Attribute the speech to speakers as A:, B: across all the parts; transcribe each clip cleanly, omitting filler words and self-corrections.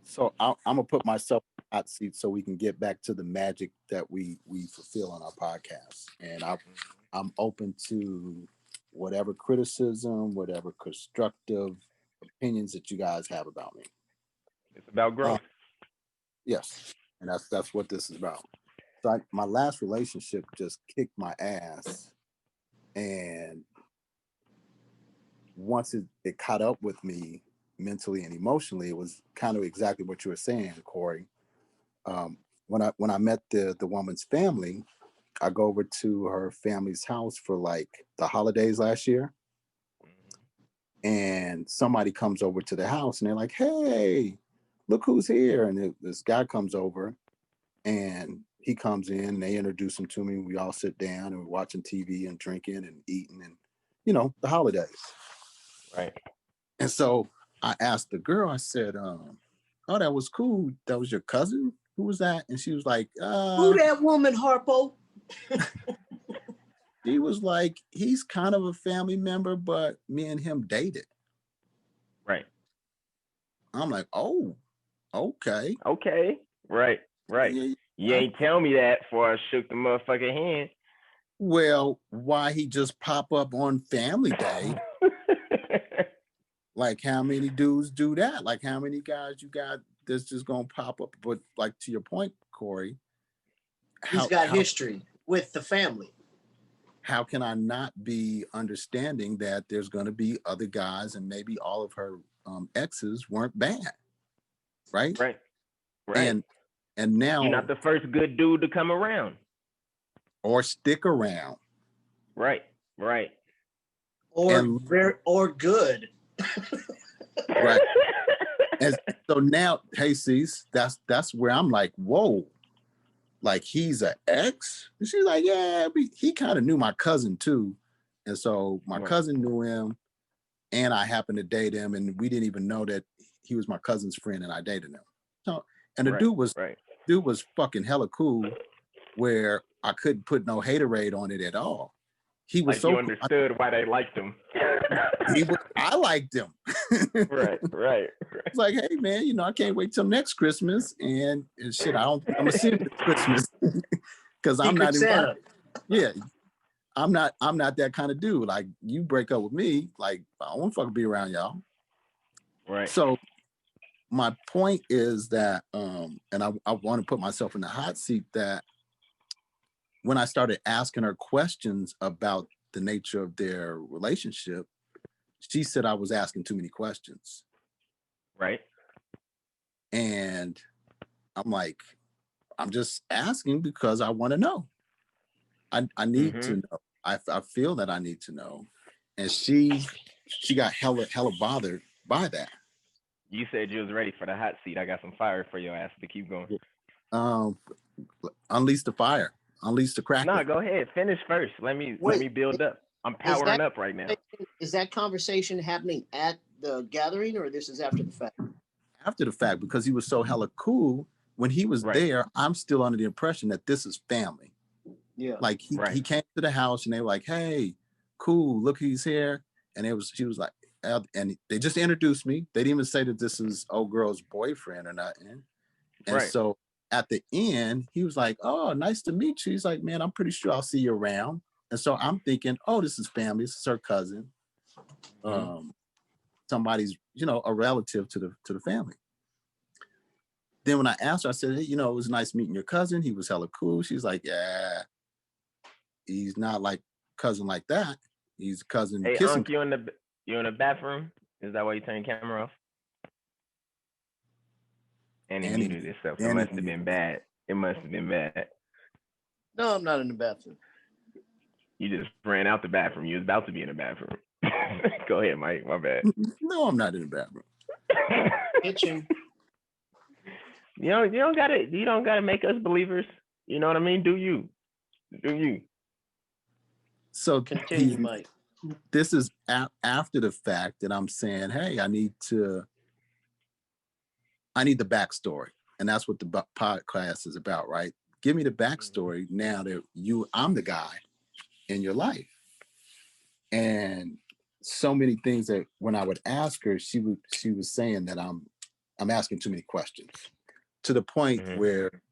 A: So I'm gonna put myself in the hot seat so we can get back to the magic that we fulfill on our podcast. And I'm open to whatever criticism, whatever constructive opinions that you guys have about me.
B: It's about
A: Uh,
B: growth.
A: yes, and that's what this is about. So my last relationship just kicked my ass, and once it caught up with me mentally and emotionally, it was kind of exactly what you were saying, Corey. When I met the woman's family, I go over to her family's house for like the holidays last year, and somebody comes over to the house and they're like, "Hey, look who's here!" And this guy comes over, and he comes in. And they introduce him to me. We all sit down and we're watching TV and drinking and eating, and the holidays.
B: Right.
A: And so I asked the girl. I said, "Oh, that was cool. That was your cousin. Who was that?" And she was like,
C: Who that woman, Harpo?
A: He was like, he's kind of a family member, but me and him dated.
B: Right.
A: I'm like, oh, okay.
B: Okay. Right. Right.
A: Yeah,
B: You ain't tell me that before I shook the motherfucking hand.
A: well, why he just pop up on Family Day? Like, how many dudes do that? Like, how many guys you got that's just gonna pop up? But like, to your point, Corey,
C: He's got history with the family.
A: How can I not be understanding that there's going to be other guys, and maybe all of her exes weren't bad, right?
B: Right. Right.
A: And now
B: you're not the first good dude to come around
A: or stick around.
B: Right. Right.
C: Or good.
A: Right. And so now, hey, Cease, that's where I'm like, whoa, like he's an ex? And she's like, yeah, he kind of knew my cousin too. And so my cousin knew him, and I happened to date him, and we didn't even know that he was my cousin's friend, and I dated him. So, and the dude was fucking hella cool, where I couldn't put no haterade on it at all. He was
B: like
A: so
B: you understood why they liked him.
A: I liked him.
B: Right.
A: It's like, hey man, I can't wait till next Christmas, and shit, I'm gonna see him this Christmas because I'm not invited. Yeah, I'm not that kind of dude. Like, you break up with me, like, I don't want to fucking be around y'all.
B: Right.
A: So my point is that, and I want to put myself in the hot seat, that when I started asking her questions about the nature of their relationship, she said I was asking too many questions.
B: Right.
A: And I'm like, I'm just asking because I want to know. I need to know. I feel that I need to know. And she got hella bothered by that.
B: You said you was ready for the hot seat. I got some fire for your ass to keep going.
A: Unleash the fire. Unleash the cracker.
B: No, go ahead. Finish first. Let me build up. I'm powering up right now.
C: Is that conversation happening at the gathering, or this is after the fact?
A: After the fact, because he was so hella cool. When he was there, I'm still under the impression that this is family.
C: Yeah.
A: Like he came to the house and they were like, hey, cool, look who's here. And she was like, and they just introduced me. They didn't even say that this is old girl's boyfriend or nothing. And so at the end, he was like, oh, nice to meet you. He's like, man, I'm pretty sure I'll see you around. And so I'm thinking, oh, this is family. This is her cousin. Somebody's, a relative to the family. Then when I asked her, I said, hey, it was nice meeting your cousin. He was hella cool. She's like, yeah, he's not like cousin like that. He's cousin.
B: Hey,
A: kissing.
B: Unc, you in the bathroom? Is that why you turn your camera off? And he muted himself. It must have been bad. It must have been bad.
C: No, I'm not in the bathroom.
B: You just ran out the bathroom. You was about to be in the bathroom. Go ahead, Mike. My bad.
A: No, I'm not in the bathroom.
C: Kitchen.
B: You don't gotta make us believers. You know what I mean? Do you?
A: So
C: continue, Mike.
A: This is after the fact that I'm saying, hey, I need the backstory. And that's what the podcast is about, right? Give me the backstory now that I'm the guy in your life. And so many things that when I would ask her, she was saying that I'm I'm asking too many questions to the point
B: Mhm.
A: where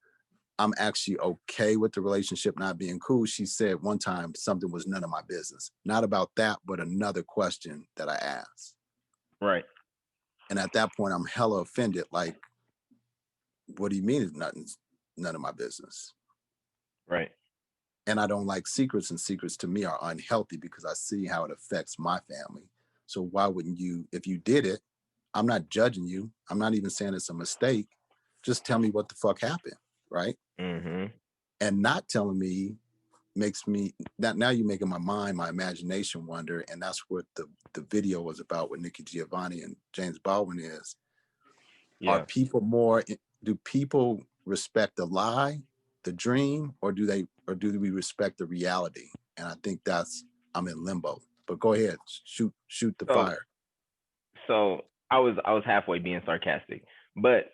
A: I'm actually okay with the relationship not being cool. She said one time something was none of my business. Not about that, but another question that I asked.
B: Right.
A: And at that point, I'm hella offended. Like, what do you mean it's none of my business?
B: Right.
A: And I don't like secrets, and secrets to me are unhealthy because I see how it affects my family. So why wouldn't you, if you did it, I'm not judging you. I'm not even saying it's a mistake. Just tell me what the fuck happened, right?
B: Mhm.
A: And not telling me makes me that now you're making my mind, my imagination wander. And that's what the video was about with Nikki Giovanni and James Baldwin is. Are
B: Yeah.
A: people more, do people respect the lie, the dream, or do we respect the reality? And I think I'm in limbo. But go ahead, shoot the
B: So
A: fire.
B: so I was halfway being sarcastic, but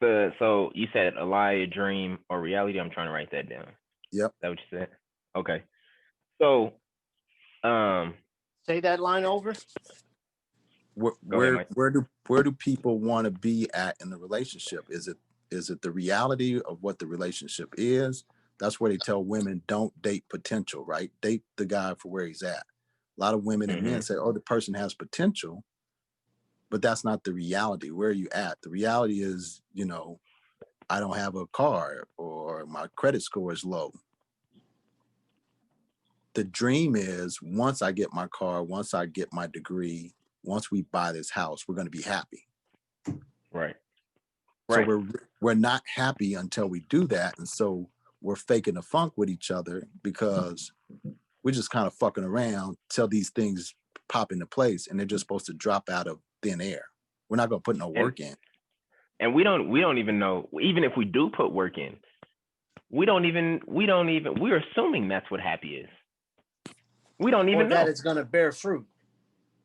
B: so you said a lie, a dream, or reality. I'm trying to write that down.
A: Yep.
B: Is that what you said? Okay. So um,
C: Say that line over.
B: go ahead, Mike.
A: Where do people want to be at in the relationship? Is it the reality of what the relationship is? That's where they tell women don't date potential, right? Date the guy for where he's at. A lot of women and men
B: Mhm.
A: say, oh, the person has potential, but that's not the reality. Where are you at? The reality is, I don't have a car or my credit score is low. The dream is once I get my car, once I get my degree, once we buy this house, we're going to be happy.
B: Right.
A: So
B: Right.
A: we're not happy until we do that. And so we're faking the funk with each other because we're just kind of fucking around till these things pop into place and they're just supposed to drop out of thin air. We're not going to put no
B: And
A: work in.
B: and we don't even know, even if we do put work in, we're assuming that's what happy is. We don't
C: Or
B: even
C: that
B: know.
C: it's going to bear fruit.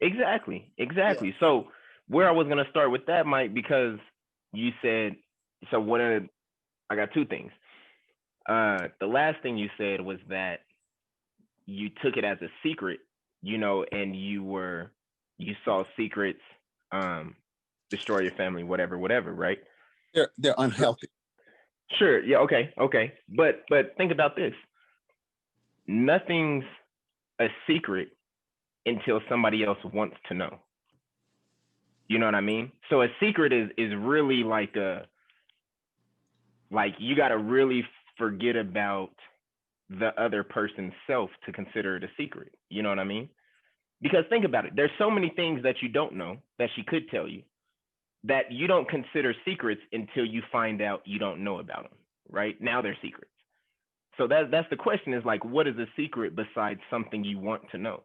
B: Exactly.
C: Yeah.
B: So where I was gonna start with that, Mike, because you said, so I got two things. The last thing you said was that you took it as a secret, and you saw secrets destroy your family, whatever, right?
A: They're
B: So,
A: unhealthy.
B: sure, yeah, okay. But think about this. Nothing's a secret until somebody else wants to know. You know what I mean? So a secret is really like you got to really forget about the other person's self to consider it a secret. You know what I mean? Because think about it. There's so many things that you don't know that she could tell you that you don't consider secrets until you find out you don't know about them. Right? Now they're secrets. So that's the question, is like, what is a secret besides something you want to know?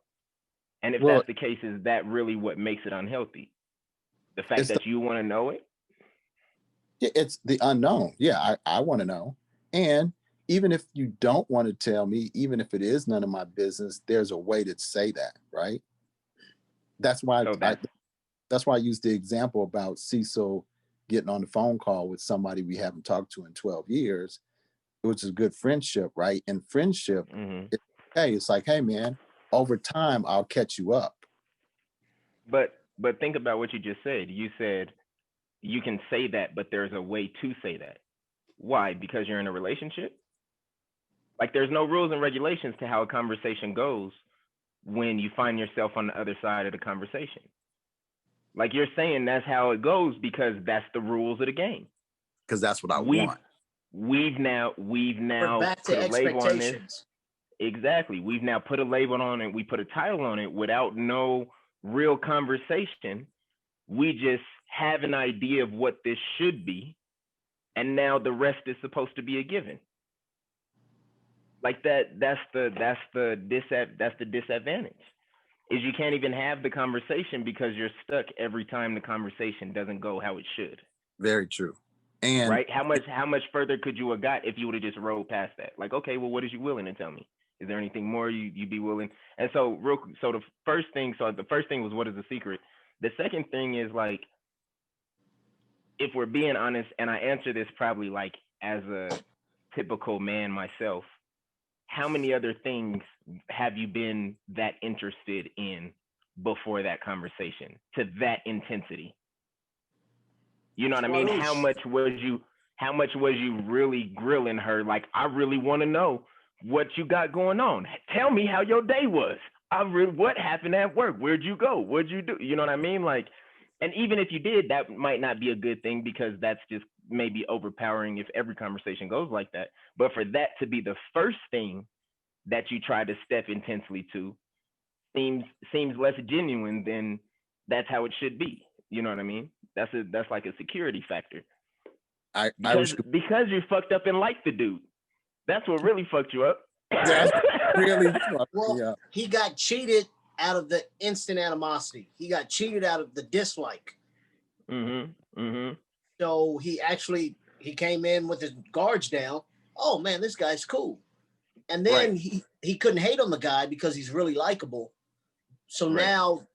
B: And if
A: Well,
B: that's the case, is that really what makes it unhealthy? The fact
A: it's
B: that you want to know it?
A: it's the unknown. Yeah, I want to know. And even if you don't want to tell me, even if it is none of my business, there's a way to say that, right? That's why
B: So
A: I
B: that's
A: that's why I used the example about Cecil getting on the phone call with somebody we haven't talked to in 12 years, which is good friendship, right? And friendship,
B: mhm.
A: it's like, hey man, over time I'll catch you up.
B: But think about what you just said. You said you can say that, but there's a way to say that. Why? Because you're in a relationship? Like, there's no rules and regulations to how a conversation goes when you find yourself on the other side of the conversation. Like, you're saying that's how it goes because that's the rules of the game.
A: Because that's what I
B: We've
A: want.
B: we've
C: We're
B: now
C: back
B: put
C: to
B: a label on this.
C: expectations.
B: Exactly. We've now put a label on it. We put a title on it without no real conversation. We just have an idea of what this should be, and now the rest is supposed to be a given. Like that's the disadvantage, is you can't even have the conversation because you're stuck every time the conversation doesn't go how it should.
A: Very true. And
B: Right? How much further could you have got if you would have just rolled past that? Like, okay, well, what is you willing to tell me? Is there anything more you'd be willing? And so the first thing was, what is the secret? The second thing is, like, if we're being honest, and I answer this probably like as a typical man myself, how many other things have you been that interested in before that conversation to that intensity? You know what I mean? How much was you really grilling her? Like, I really want to know what you got going on. Tell me how your day was. What happened at work? Where'd you go? What'd you do? You know what I mean? Like, and even if you did, that might not be a good thing, because that's just maybe overpowering if every conversation goes like that. But for that to be the first thing that you try to step intensely to seems less genuine than that's how it should be. You know what I mean? That's like a security factor. Because you fucked up and liked the dude. That's what really fucked you up.
A: That's really fucked me up.
C: He got cheated out of the instant animosity. He got cheated out of the dislike. So he came in with his guards down. Oh man, this guy's cool. And then he couldn't hate on the guy because he's really likable. So now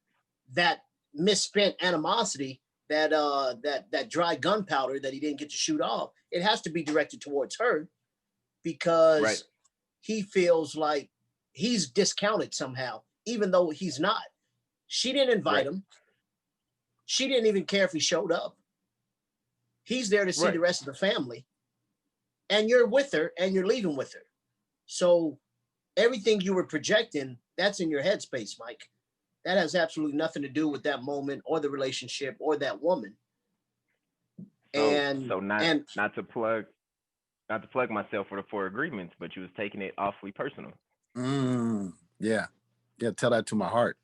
C: that misspent animosity, that dry gunpowder that he didn't get to shoot off, it has to be directed towards her, because he feels like he's discounted somehow, even though he's not. She didn't invite him. She didn't even care if he showed up. He's there to see the rest of the family. And you're with her and you're leaving with her. So everything you were projecting, that's in your headspace, Mike. That has absolutely nothing to do with that moment or the relationship or that woman. Not to plug myself for the 4 agreements, but you was taking it awfully personal.
A: Yeah. Tell that to my heart.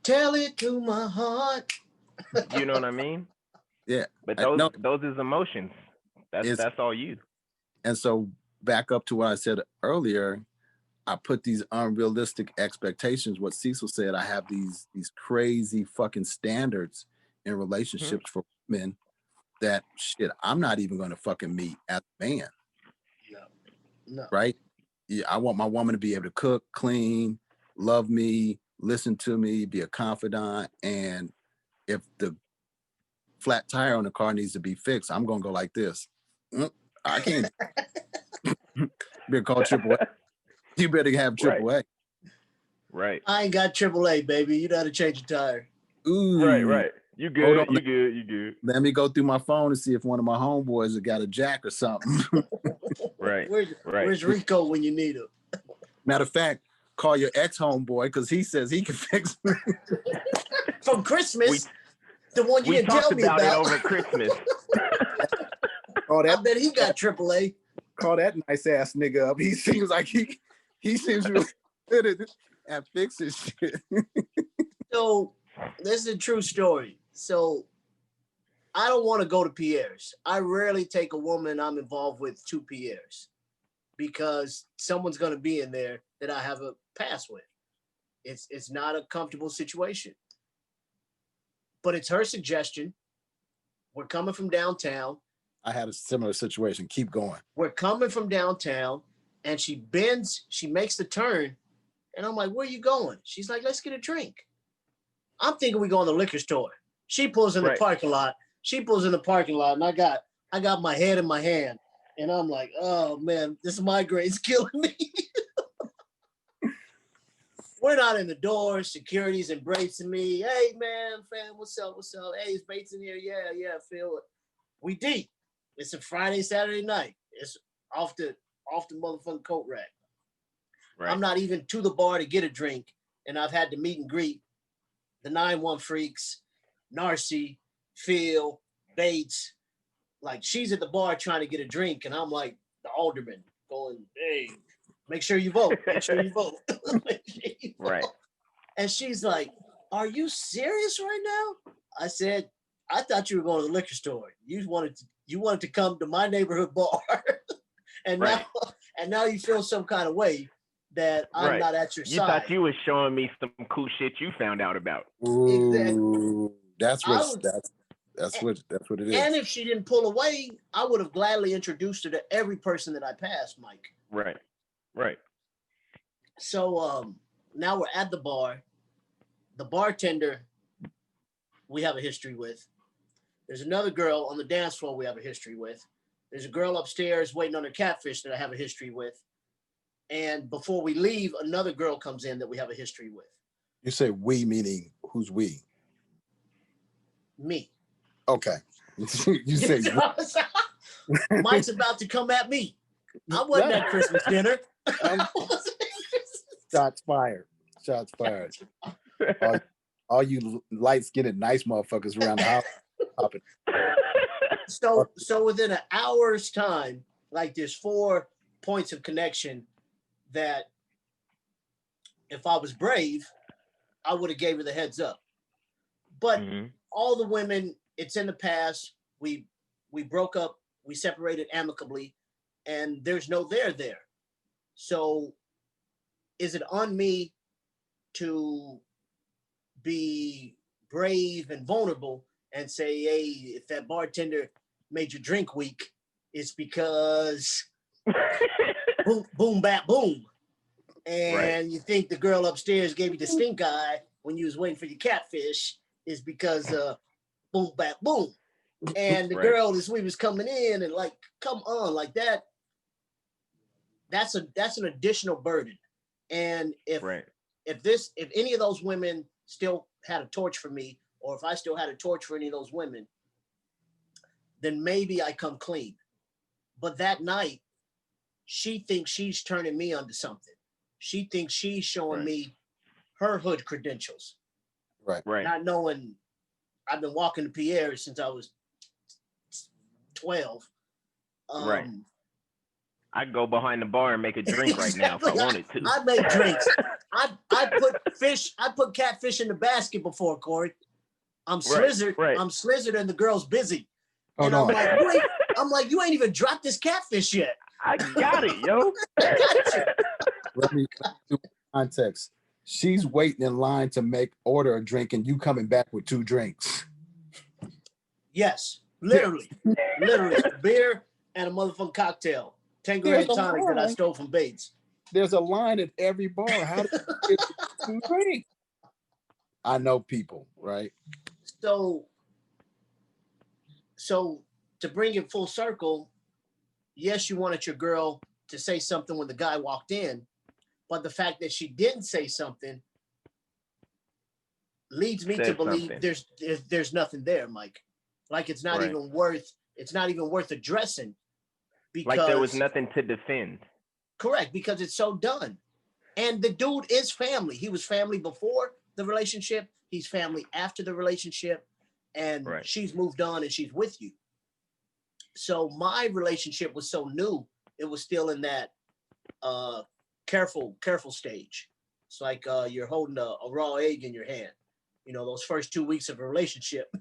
C: Tell it to my heart.
B: You know what I mean?
A: Yeah.
B: But those is emotions. That's all you.
A: And so back up to what I said earlier, I put these unrealistic expectations. What Cecil said, I have these crazy fucking standards in relationships for women that shit I'm not even going to fucking meet as a man. No. Right? Yeah, I want my woman to be able to cook, clean, love me, listen to me, be a confidant. And if the flat tire on the car needs to be fixed, I'm going to go like this. I can't. Better call AAA. You better have AAA.
B: Right.
C: I ain't got AAA, baby. You got to change your tire.
A: Ooh.
B: Right. You good. You good.
A: Let me go through my phone and see if one of my homeboys has got a jack or something.
B: Right.
C: Where's Rico when you need him?
A: Matter of fact, call your ex-homeboy, because he says he can fix it.
C: From Christmas, the one you didn't tell me about.
B: We talked about it over Christmas.
C: I bet he got AAA.
A: Call that nice ass nigga up. He seems like he seems really good at fixing shit.
C: So this is a true story. So I don't want to go to Pierre's. I rarely take a woman I'm involved with to Pierre's, because someone's going to be in there that I have a pass with. It's not a comfortable situation. But it's her suggestion. We're coming from downtown.
A: I had a similar situation. Keep going.
C: We're coming from downtown, and she makes the turn, and I'm like, where are you going? She's like, let's get a drink. I'm thinking we're going to the liquor store. She pulls in the parking lot. And I got my head in my hand, and I'm like, oh man, this migraine's killing me. We're not in the door. Security's embracing me. Hey man, fam, what's up? Hey, is Bates in here? Yeah, feel it. We deep. It's a Friday, Saturday night. It's off the motherfucking coat rack. Right. I'm not even to the bar to get a drink, and I've had to meet and greet the 9-1 freaks, Narcy, Phil, Bates. Like, she's at the bar trying to get a drink, and I'm like the alderman going, hey, make sure you vote.
B: Right.
C: And she's like, are you serious right now? I said, I thought you were going to the liquor store. You wanted to come to my neighborhood bar. and now you feel some kind of way that I'm not at your side.
B: You thought you was showing me some cool shit you found out about.
A: Ooh, exactly. That's what it is.
C: And if she didn't pull away, I would have gladly introduced her to every person that I passed, Mike.
B: Right.
C: So now we're at the bar. The bartender we have a history with. There's another girl on the dance floor we have a history with. There's a girl upstairs waiting on her catfish that I have a history with. And before we leave, another girl comes in that we have a history with.
A: You say we, meaning who's we?
C: Me.
A: Okay. You say
C: Mike's about to come at me. I wasn't at Christmas dinner.
A: Shots fired. Shots fired. All you light-skinned nice motherfuckers around the house popping.
C: So within an hour's time, like there's 4 points of connection that if I was brave, I would have gave her the heads up. But all the women, it's in the past. We broke up, we separated amicably, and there's no there. So is it on me to be brave and vulnerable and say, hey, if that bartender made your drink weak, it's because boom, boom, bap, boom. And you think the girl upstairs gave you the stink eye when you was waiting for your catfish is because boom, bap, boom. And the girl this week was coming in and like, come on, like that. That's an additional burden. And if any of those women still had a torch for me, or if I still had a torch for any of those women, then maybe I come clean. But that night, she thinks she's turning me onto something. She thinks she's showing me her hood credentials.
A: Right.
C: Not knowing I've been walking to Pierre since I was 12.
B: I'd go behind the bar and make a drink right now if I wanted to.
C: I make drinks. I put catfish in the basket before, Corey. I'm slizzard. I'm slizzard and the girl's busy. And I'm like, you ain't even dropped this catfish yet.
B: I got it, yo.
C: I got you.
A: Let me do context. She's waiting in line to order a drink, and you coming back with 2 drinks.
C: Yes, literally, beer and a motherfucking cocktail, Tanqueray tonic that I stole from Bates.
A: There's a line at every bar. How do you get 2 drinks? I know people, right?
C: So to bring it full circle, yes, you wanted your girl to say something when the guy walked in, but the fact that she didn't say something leads me to believe there's nothing there, Mike. Like it's not even worth addressing, because
B: like there was nothing to defend.
C: Correct, because it's so done. And the dude is family. He was family before the relationship. He's family after the relationship. And she's moved on and she's with you. So my relationship was so new. It was still in that careful stage. It's like you're holding a raw egg in your hand. You know, those first 2 weeks of a relationship,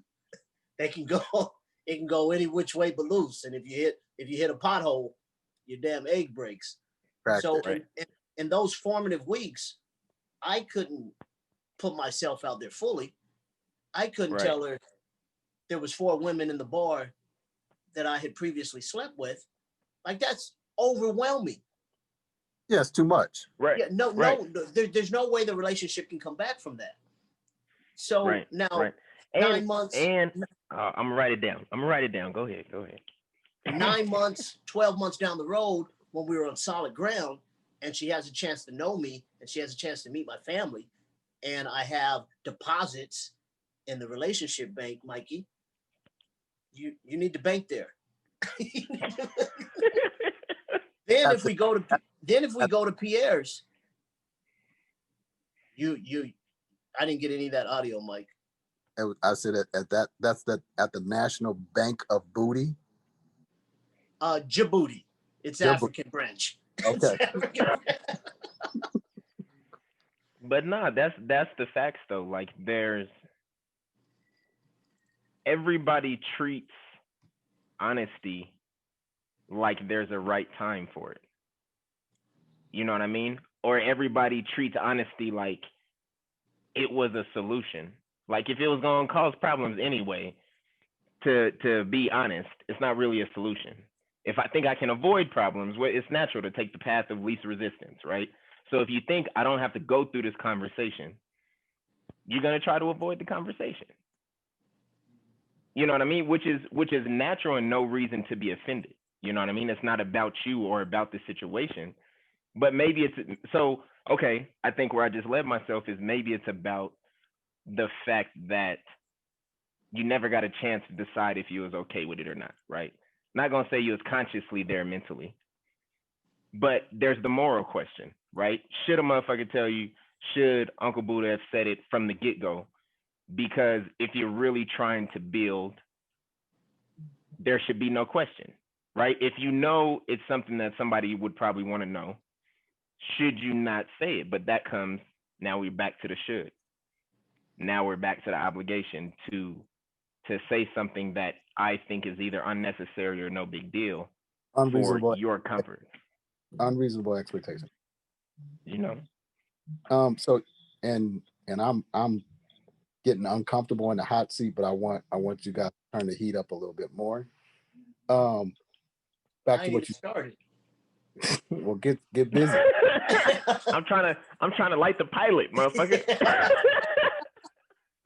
C: it can go any which way but loose. And if you hit a pothole, your damn egg breaks. So in those formative weeks, I couldn't put myself out there fully. I couldn't tell her there was 4 women in the bar that I had previously slept with. Like, that's overwhelming.
A: Yeah, it's too much.
B: Right.
C: Yeah, no, there's no way the relationship can come back from that. So now 9 months.
B: And I'm gonna write it down. Go ahead.
C: 9 months, 12 months down the road, when we were on solid ground, and she has a chance to know me, and she has a chance to meet my family, and I have deposits in the relationship bank, Mikey. You need to bank there. Then if we go to Pierre's, I didn't get any of that audio, Mike.
A: I said at the National Bank of Booty.
C: Djibouti. It's
A: Djibouti.
C: African branch.
A: Okay.
B: But nah, that's the facts though. Like everybody treats honesty like there's a right time for it. You know what I mean? Or everybody treats honesty like it was a solution. Like if it was going to cause problems anyway, to be honest, it's not really a solution. If I think I can avoid problems, well, it's natural to take the path of least resistance, right? So if you think I don't have to go through this conversation, you're going to try to avoid the conversation. You know what I mean? Which is natural and no reason to be offended. You know what I mean? It's not about you or about the situation, but maybe it's so, okay, I think where I just led myself is maybe it's about the fact that you never got a chance to decide if you was okay with it or not, right? Not gonna say you was consciously there mentally, but there's the moral question, right? Should a motherfucker tell you? Should Uncle Buddha have said it from the get-go? Because if you're really trying to build, there should be no question, right? If you know it's something that somebody would probably want to know, should you not say it? But that comes, now we're back to the should. Now we're back to the obligation to say something that I think is either unnecessary or no big deal for your comfort.
A: Unreasonable expectation.
B: You know.
A: So and I'm getting uncomfortable in the hot seat, but I want you guys to turn the heat up a little bit more. Back to what you
C: started.
A: Well, get busy.
B: I'm trying to light the pilot, motherfucker.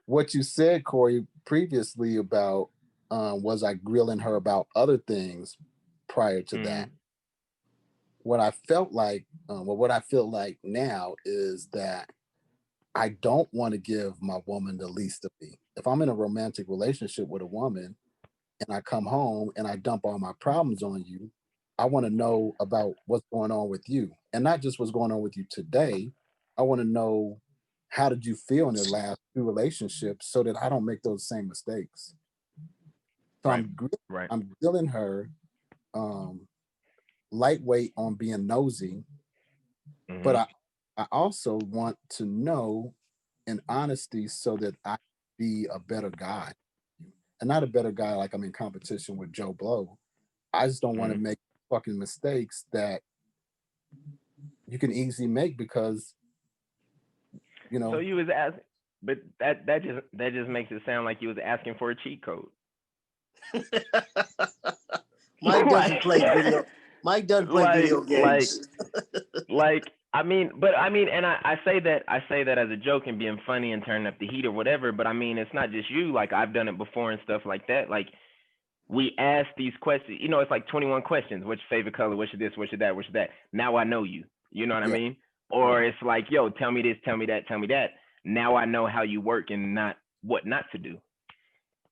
A: What you said, Corey, previously about was I grilling her about other things prior to that? What I felt like, what I feel like now is that I don't want to give my woman the least of me. If I'm in a romantic relationship with a woman and I come home and I dump all my problems on you, I want to know about what's going on with you. And not just what's going on with you today. I want to know, how did you feel in the last 2 relationships so that I don't make those same mistakes. So
B: right.
A: I'm grilling her lightweight on being nosy, but I also want to know in honesty so that I be a better guy. And not a better guy like I'm in competition with Joe Blow. I just don't want to make fucking mistakes that you can easily make because, you know.
B: So you was asking, but that just makes it sound like you was asking for a cheat code.
C: Mike doesn't play video. Mike doesn't play video games.
B: And I say that as a joke and being funny and turning up the heat or whatever. But I mean, it's not just you. Like, I've done it before and stuff like that. Like, we ask these questions. You know, it's like 21 questions. What's your favorite color? What's your this? What's your that? What's your that? Now I know you. You know what I mean? Or it's like, yo, tell me this, tell me that, tell me that. Now I know how you work and not what not to do.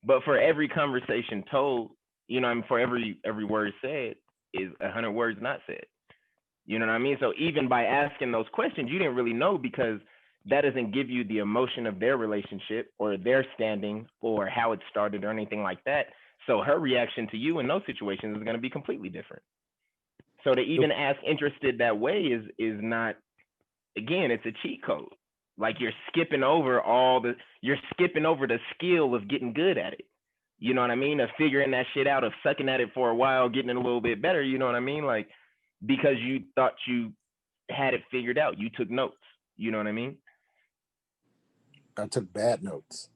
B: But for every conversation told, you know, I mean, for every word said is 100 words not said. You know what I mean? So even by asking those questions, you didn't really know, because that doesn't give you the emotion of their relationship or their standing or how it started or anything like that. So her reaction to you in those situations is going to be completely different. So to even ask interested that way is not, again, it's a cheat code. Like, you're skipping over the skill of getting good at it. You know what I mean? Of figuring that shit out, of sucking at it for a while, getting it a little bit better. You know what I mean? Like, because you thought you had it figured out. You took notes. You know what I mean?
A: I took bad notes.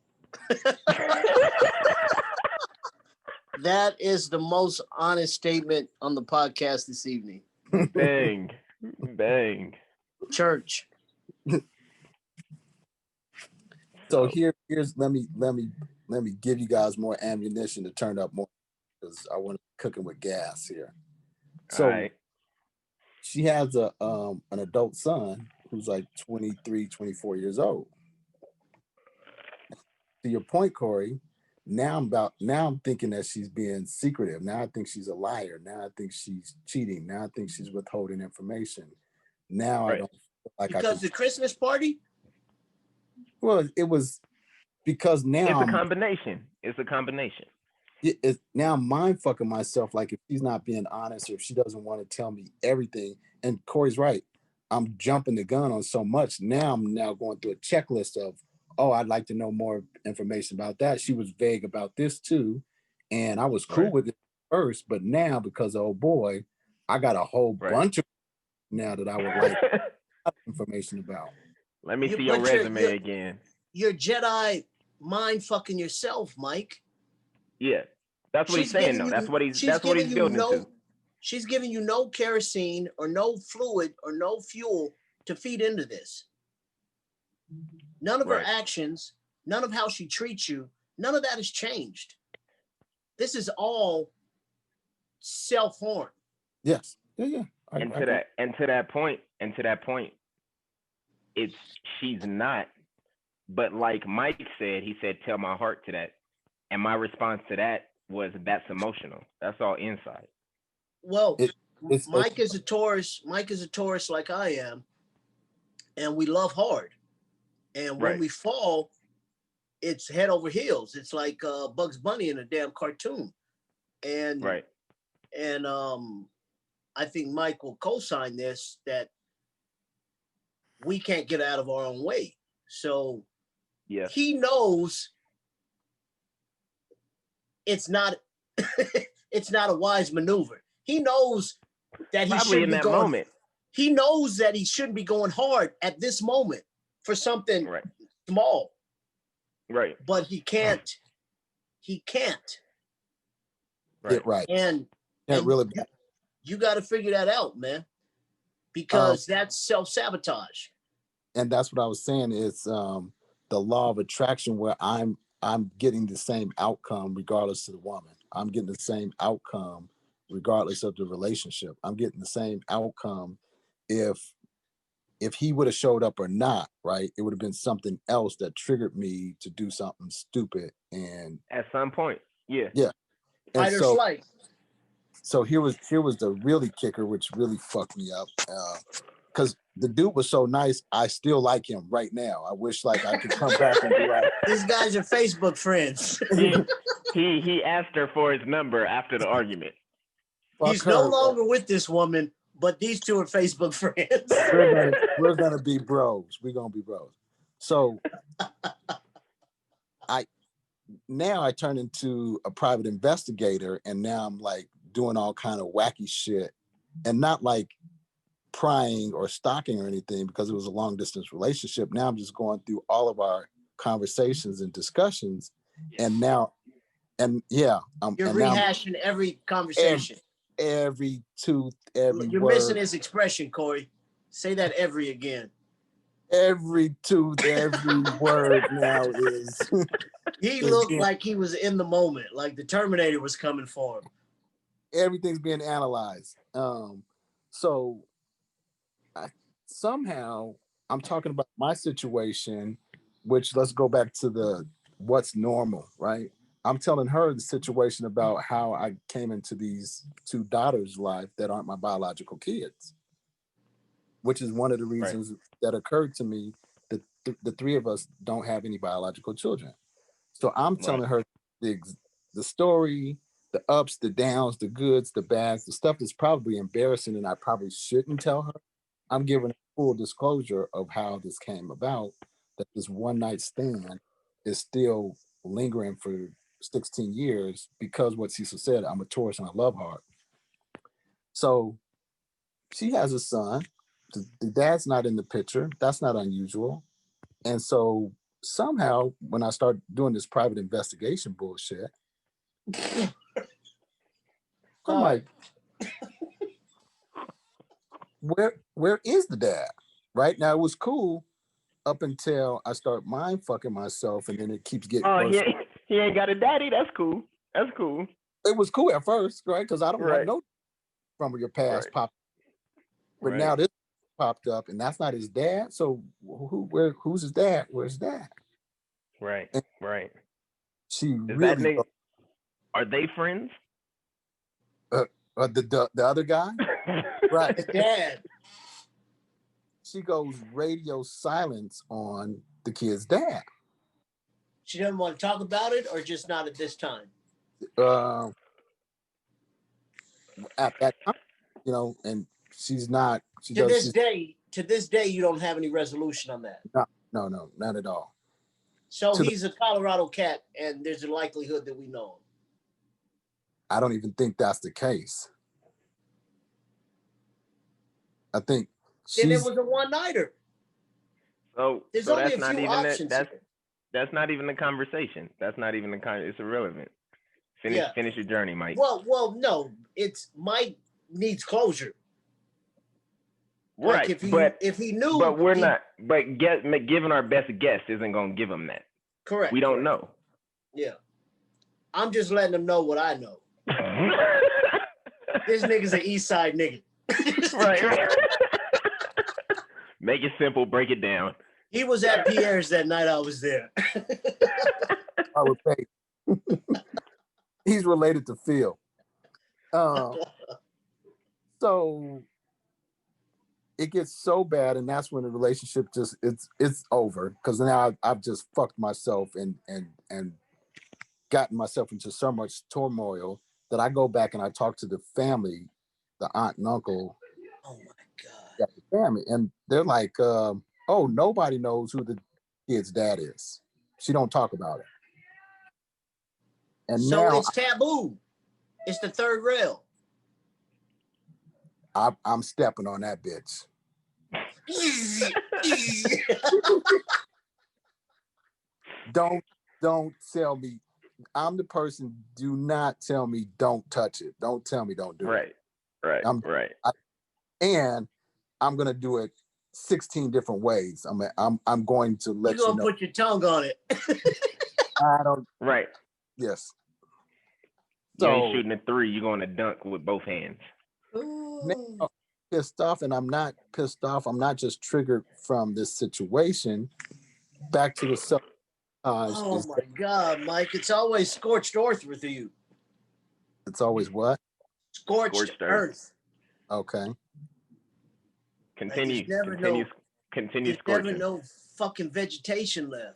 C: That is the most honest statement on the podcast this evening.
B: Bang. Bang.
C: Church.
A: So here's let me give you guys more ammunition to turn up more, because I want to cooking with gas here. So she has an adult son who's like 23, 24 years old. To your point, Corey, now I'm thinking that she's being secretive. Now I think she's a liar. Now I think she's cheating. Now I think she's withholding information. Now I don't feel like
C: because the Christmas party?
A: Well, it was because now
B: it's a combination. It's a combination.
A: Now I'm mind fucking myself. Like, if she's not being honest, or if she doesn't want to tell me everything, and Corey's right, I'm jumping the gun on so much. Now I'm going through a checklist of, oh, I'd like to know more information about that. She was vague about this too, and I was cool with it first, but now because of, oh boy, I got a whole bunch of now that I would like information about.
B: Let me see your resume again.
C: You're Jedi mind fucking yourself, Mike.
B: Yeah, that's what he's saying. Though that's what he's building to.
C: She's giving you no kerosene or no fluid or no fuel to feed into this. None of her actions, none of how she treats you, none of that has changed. This is all self-harm.
A: Yes. Yeah.
B: And to that point, she's not. But like Mike said, he said, tell my heart to that. And my response to that was, that's emotional. That's all inside.
C: Well,
A: It's
C: Mike is a Taurus. Mike is a Taurus like I am, and we love hard. And when
B: Right.
C: we fall, it's head over heels. It's like Bugs Bunny in a damn cartoon. And
B: Right.
C: and I think Mike will co-sign this, that we can't get out of our own way. So
B: Yeah.
C: he knows it's not it's not a wise maneuver. He knows that he
B: Probably
C: shouldn't
B: in
C: be
B: that
C: going.
B: moment.
C: He knows that he shouldn't be going hard at this moment for something
B: Right.
C: small,
B: Right.
C: but he can't. He can't.
A: get right.
C: And
A: Can't really.
C: you got to figure that out, man, because that's self-sabotage.
A: And that's what I was saying. It's the law of attraction, where I'm getting the same outcome regardless of the woman. I'm getting the same outcome regardless of the relationship. I'm getting the same outcome if he would have showed up or not, right? It would have been something else that triggered me to do something stupid. And
B: At some point. Yeah.
A: yeah. And
C: Fight or flight.
A: so here was the really kicker, which really fucked me up. Because the dude was so nice, I still like him right now. I wish like I could come back and be like,
C: These guys are Facebook friends.
B: He asked her for his number after the argument.
C: He's no longer with this woman, but these two are Facebook friends.
A: We're gonna be bros. We're gonna be bros. So I turn into a private investigator, and now I'm like doing all kind of wacky shit, and not like prying or stalking or anything, because it was a long distance relationship. Now I'm just going through all of our conversations and discussions, and now, and yeah,
C: You're
A: and now
C: rehashing every conversation.
A: every tooth, every
C: You're
A: word,
C: missing his expression, Corey. Say that every again.
A: every tooth, every word now is.
C: He looked like he was in the moment, like the Terminator was coming for him.
A: Everything's being analyzed. So somehow I'm talking about my situation, which, let's go back to the what's normal, right? I'm telling her the situation about how I came into these two daughters' life that aren't my biological kids, which is one of the reasons that occurred to me that the three of us don't have any biological children. So I'm telling her the story, the ups, the downs, the goods, the bads, the stuff that's probably embarrassing and I probably shouldn't tell her. I'm giving full disclosure of how this came about, that this one night stand is still lingering for 16 years because what Cecil said, I'm a Taurus and I love hard. So she has a son. The dad's not in the picture. That's not unusual. And so somehow when I start doing this private investigation bullshit, I'm like, where is the dad? Right now it was cool up until I start mind fucking myself, and then it keeps getting worse.
B: He ain't got a daddy. That's cool. That's cool.
A: It was cool at first, right? Because I don't want no from your past pop. But now this popped up, and that's not his dad. So who's his dad? Where's his dad?
B: Right.
A: And
B: right.
A: She
B: Is
A: really
B: are they friends?
A: The other guy? Right.
C: His dad.
A: She goes radio silence on the kid's dad.
C: She doesn't want to talk about it, or just not at this time?
A: At that time, and she's not.
C: To this day, you don't have any resolution on that.
A: No, not at all.
C: So he's a Colorado cat, and there's a likelihood that we know him.
A: I don't even think that's the case. I think
C: then it was a one-nighter.
B: So
C: there's
B: so
C: only
B: that's
C: a
B: not
C: few
B: even
C: options.
B: That's not even the conversation. That's not even the it's irrelevant. Finish your journey, Mike.
C: Well, no, it's Mike needs closure.
B: Right,
C: like if he knew,
B: but we're not. But giving our best guess isn't going to give him that.
C: Correct.
B: We don't know.
C: Yeah, I'm just letting him know what I know. This nigga's an East Side nigga.
B: right. Make it simple. Break it down.
C: He was at Pierre's that night I was there.
A: I would pay. He's related to Phil. So it gets so bad, and that's when the relationship just it's over, because now I've just fucked myself and gotten myself into so much turmoil that I go back and I talk to the family, the aunt and uncle.
C: Oh my God.
A: Yeah, the family, and they're like, oh, nobody knows who the kid's dad is. She don't talk about it. And
C: So
A: now
C: it's taboo. It's the third rail.
A: I'm stepping on that bitch. Don't tell me. I'm the person. Do not tell me don't touch it. Don't tell me don't do it.
B: Right.
A: And I'm gonna do it 16 different ways. I'm going to let
C: You're
A: you
C: gonna
A: know.
C: put your tongue on it.
A: I don't.
B: Right.
A: Yes.
B: You ain't shooting a 3. You're going to dunk with both hands.
A: Now, I'm pissed off, and I'm not pissed off. I'm not just triggered from this situation. Back to the self.
C: Oh my God, Mike! It's always scorched earth with you.
A: It's always what?
C: Scorched earth.
A: Okay.
B: Continue
C: There's
B: scorching.
C: never no fucking vegetation left.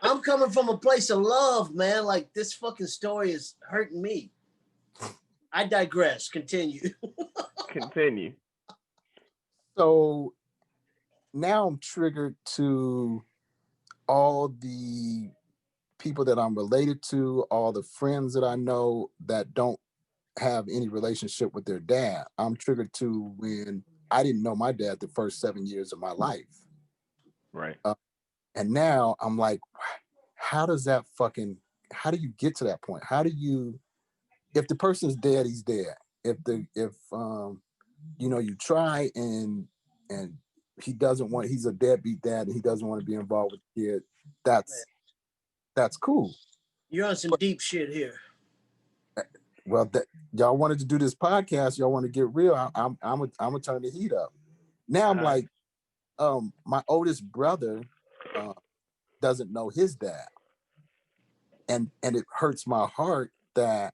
C: I'm coming from a place of love, man. Like, this fucking story is hurting me. I digress. Continue.
B: Continue.
A: So now I'm triggered to all the people that I'm related to, all the friends that I know that don't have any relationship with their dad. I'm triggered to when I didn't know my dad the first 7 years of my life.
B: Right.
A: And now I'm like, how do you get to that point? How do you, if the person's dead, he's dead. If you try and he doesn't want, he's a deadbeat dad and he doesn't want to be involved with the kid, that's cool.
C: You're on some deep shit here.
A: Well, y'all wanted to do this podcast, y'all want to get real. I'm gonna turn the heat up. Now I'm like, my oldest brother doesn't know his dad. And it hurts my heart that,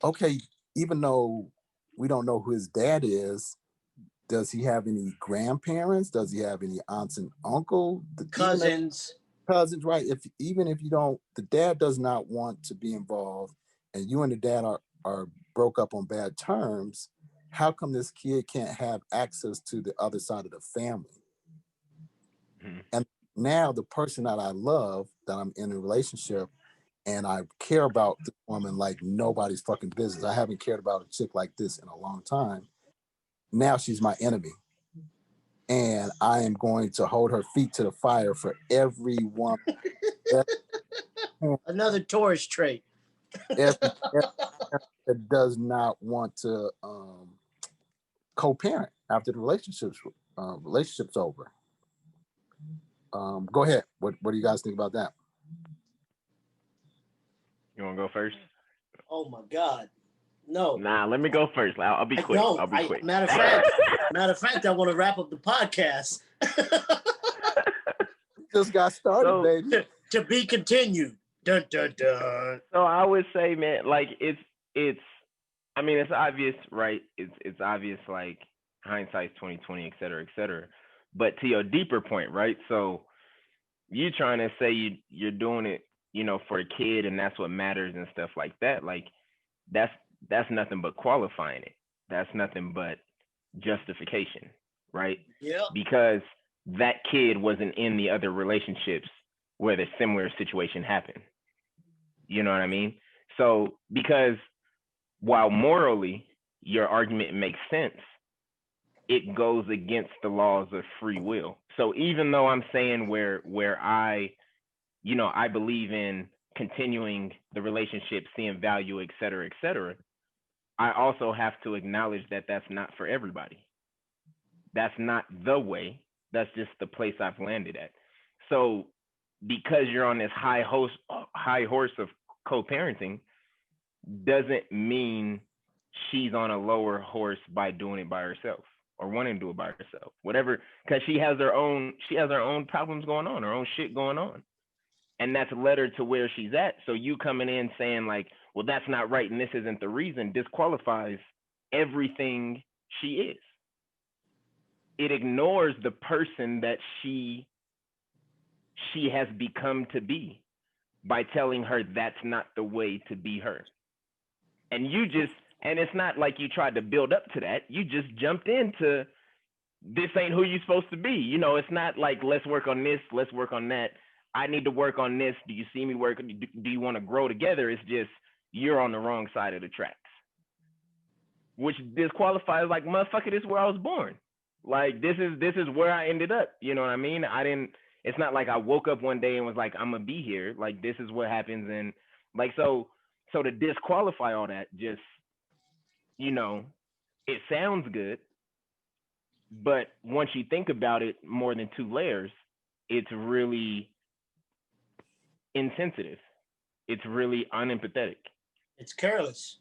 A: okay, even though we don't know who his dad is, does he have any grandparents? Does he have any aunts and uncle?
C: Cousins,
A: right? Even if you don't, the dad does not want to be involved, and you and the dad are broke up on bad terms. How come this kid can't have access to the other side of the family? Mm-hmm. And now the person that I love, that I'm in a relationship, and I care about this woman like nobody's fucking business. I haven't cared about a chick like this in a long time. Now she's my enemy. And I am going to hold her feet to the fire for everyone.
C: Another Taurus trait.
A: Every that does not want to co-parent after the relationship's over. Go ahead. What do you guys think about that?
B: You want to go first?
C: Oh my God, no.
B: Nah, let me go first. I'll be quick. I'll be quick.
C: Matter of fact, I want to wrap up the podcast.
A: Just got started, baby.
C: To be continued. Dun, dun, dun.
B: So I would say, man, like it's. I mean, it's obvious, right? It's obvious, like hindsight's 20/20, et cetera, et cetera. But to your deeper point, right? So you trying to say you're doing it, for a kid, and that's what matters and stuff like that. Like that's nothing but qualifying it. That's nothing but justification, right?
C: Yeah.
B: Because that kid wasn't in the other relationships where the similar situation happened. You know what I mean? So because while morally your argument makes sense, it goes against the laws of free will. So even though I'm saying where I believe in continuing the relationship, seeing value, et cetera, I also have to acknowledge that that's not for everybody. That's not the way. That's just the place I've landed at. So because you're on this high horse of co-parenting doesn't mean she's on a lower horse by doing it by herself or wanting to do it by herself, whatever, because she has her own problems going on, her own shit going on, and that's led her to where she's at. So you coming in saying like, well, that's not right and this isn't the reason, disqualifies everything she is. It ignores the person that she has become to be by telling her that's not the way to be her. And it's not like you tried to build up to that. You just jumped into, this ain't who you're supposed to be. You know, it's not like, let's work on this, let's work on that. I need to work on this. Do you see me work? Do you want to grow together? It's just, you're on the wrong side of the tracks. Which disqualifies, like, motherfucker, this is where I was born. Like, this is where I ended up. You know what I mean? It's not like I woke up one day and was like, I'm gonna be here. Like, this is what happens. And like, so to disqualify all that, just, you know, it sounds good, but once you think about it more than 2 layers, it's really insensitive. It's really unempathetic.
C: It's careless.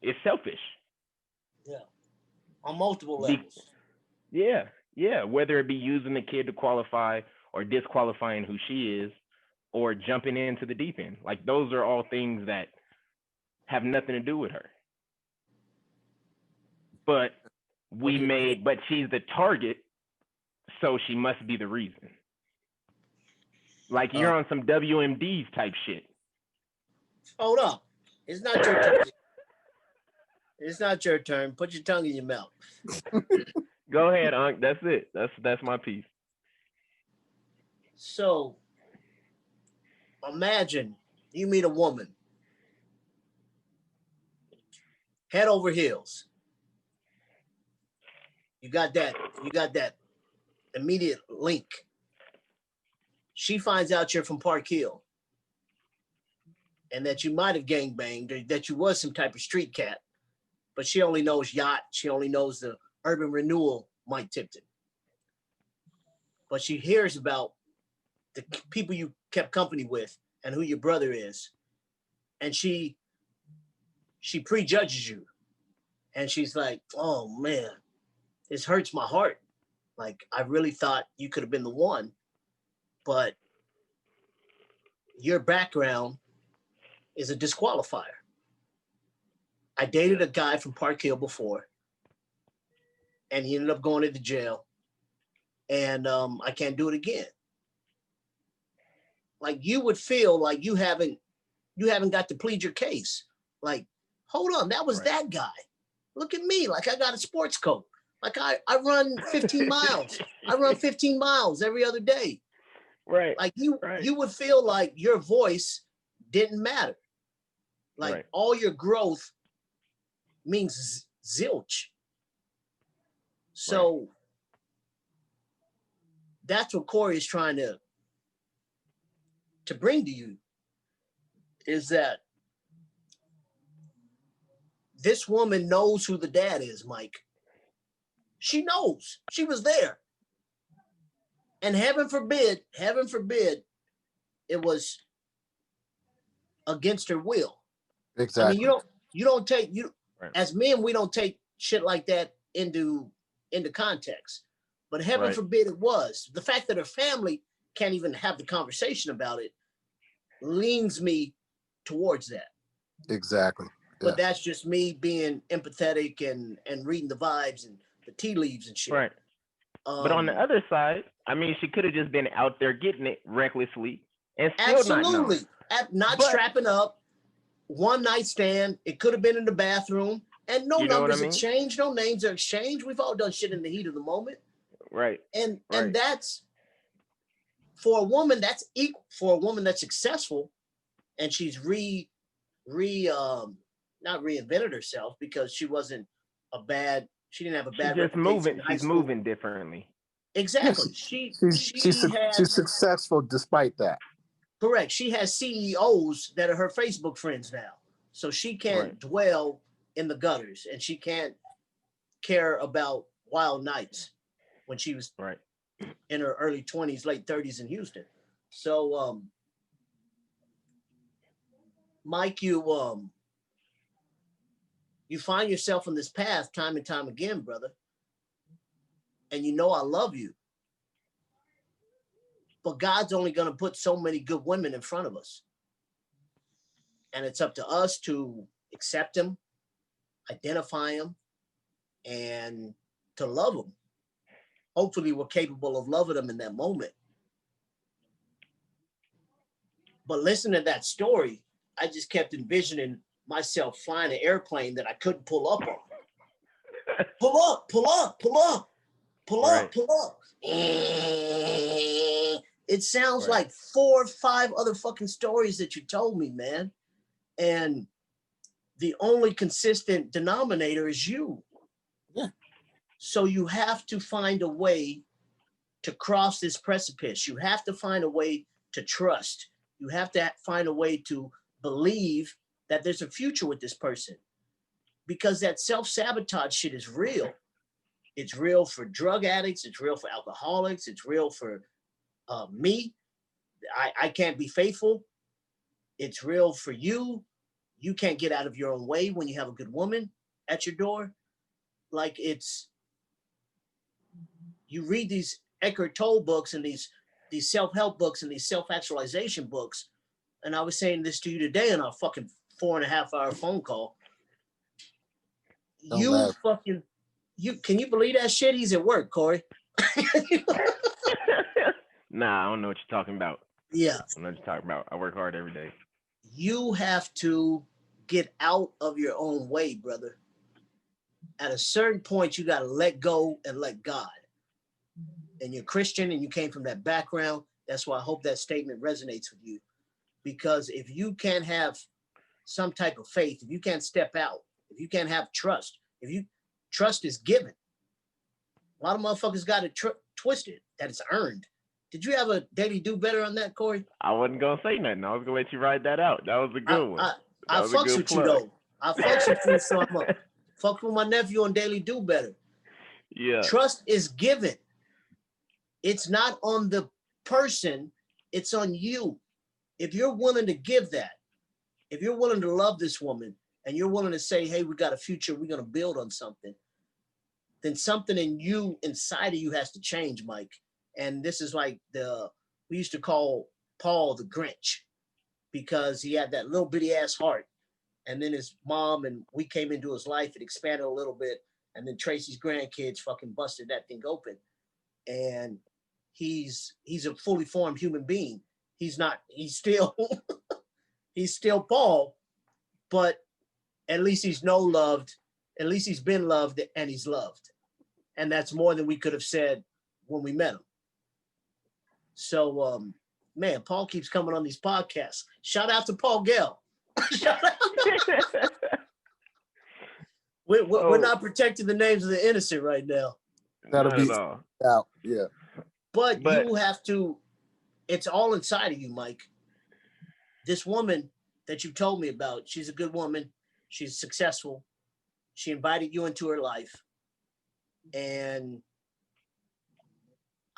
B: It's selfish.
C: Yeah. On multiple levels.
B: Yeah. Whether it be using the kid to qualify or disqualifying who she is or jumping into the deep end. Like, those are all things that have nothing to do with her. But she's the target, so she must be the reason. Like, you're on some WMDs type shit.
C: Hold up. It's not your turn. It's not your turn. Put your tongue in your mouth.
B: Go ahead, Unc. That's it. That's my piece.
C: So, imagine you meet a woman, head over heels. You got that immediate link. She finds out you're from Park Hill and that you might have gangbanged, or that you was some type of street cat, but she only knows yacht. She only knows the Urban Renewal Mike Tipton. But she hears about the people you kept company with and who your brother is. And she prejudges you. And she's like, oh man, this hurts my heart. Like, I really thought you could have been the one, but your background is a disqualifier. I dated a guy from Park Hill before, and he ended up going into jail, and I can't do it again. Like, you would feel like you haven't got to plead your case. Like, hold on, that was that guy. Look at me, like I got a sports coat. Like I run 15 miles. I run 15 miles every other day.
B: Right.
C: Like you would feel like your voice didn't matter. Like all your growth means zilch. So that's what Corey is trying to bring to you, is that this woman knows who the dad is, Mike. She knows. She was there. And heaven forbid, it was against her will.
A: Exactly.
C: I mean, you don't take as men, we don't take shit like that into context. But heaven forbid it was. The fact that her family can't even have the conversation about it leans me towards that.
A: Exactly.
C: But that's just me being empathetic and reading the vibes and the tea leaves and shit.
B: Right. But on the other side, I mean, she could have just been out there getting it recklessly and still
C: not strapping up, one night stand. It could have been in the bathroom, and no numbers exchanged, no names are exchanged. We've all done shit in the heat of the moment.
B: Right.
C: And that's for a woman that's equal, for a woman that's successful, and she's not reinvented herself, because she wasn't she didn't have a bad reputation.
B: She's moving differently.
C: Exactly.
A: She's successful despite that.
C: Correct. She has CEOs that are her Facebook friends now. So she can't dwell in the gutters, and she can't care about wild nights when she was in her early 20s, late 30s in Houston. So Mike, you find yourself on this path time and time again, brother. and you know I love you. But God's only going to put so many good women in front of us. And it's up to us to accept them, identify them, and to love them. Hopefully we're capable of loving them in that moment. But listening to that story, I just kept envisioning myself flying an airplane that I couldn't pull up on. Pull up, pull up, pull up, pull up, pull up. It sounds like 4 or 5 other fucking stories that you told me, man. And the only consistent denominator is you.
A: Yeah.
C: So you have to find a way to cross this precipice. You have to find a way to trust. You have to find a way to believe that there's a future with this person. Because that self-sabotage shit is real. It's real for drug addicts. It's real for alcoholics. It's real for me. I can't be faithful. It's real for you. You can't get out of your own way when you have a good woman at your door. Like you read these Eckhart Tolle books and these self-help books and these self-actualization books. And I was saying this to you today on our fucking 4.5-hour phone call. Can you believe that shit? He's at work, Corey.
B: Nah, I don't know what you're talking about.
C: Yeah.
B: I don't know what you're talking about. I work hard every day.
C: You have to get out of your own way, brother. At a certain point, you got to let go and let God. And you're Christian and you came from that background. That's why I hope that statement resonates with you. Because if you can't have some type of faith, if you can't step out, if you can't have trust, trust is given. A lot of motherfuckers got it twisted, that it's earned. Did you have a daily do better on that, Corey?
B: I wasn't going to say nothing. I was going to let you write that out. That was a good one.
C: I fucks with plug. You, though. I fucks with you, so I'm going to fuck with my nephew on daily do better.
B: Yeah.
C: Trust is given. It's not on the person. It's on you. If you're willing to give that, if you're willing to love this woman and you're willing to say, hey, we got a future, we're going to build on something, then something in you, inside of you has to change, Mike. And this is like we used to call Paul the Grinch because he had that little bitty ass heart. And then his mom and we came into his life, it expanded a little bit. And then Tracy's grandkids fucking busted that thing open. And he's a fully formed human being. He's still Paul, but at least he's loved. At least he's been loved and he's loved. And that's more than we could have said when we met him. So, man, Paul keeps coming on these podcasts. Shout out to Paul Gell. We're not protecting the names of the innocent right now.
A: That'll be out. Yeah.
C: But you have to, it's all inside of you, Mike. This woman that you told me about, she's a good woman. She's successful. She invited you into her life. And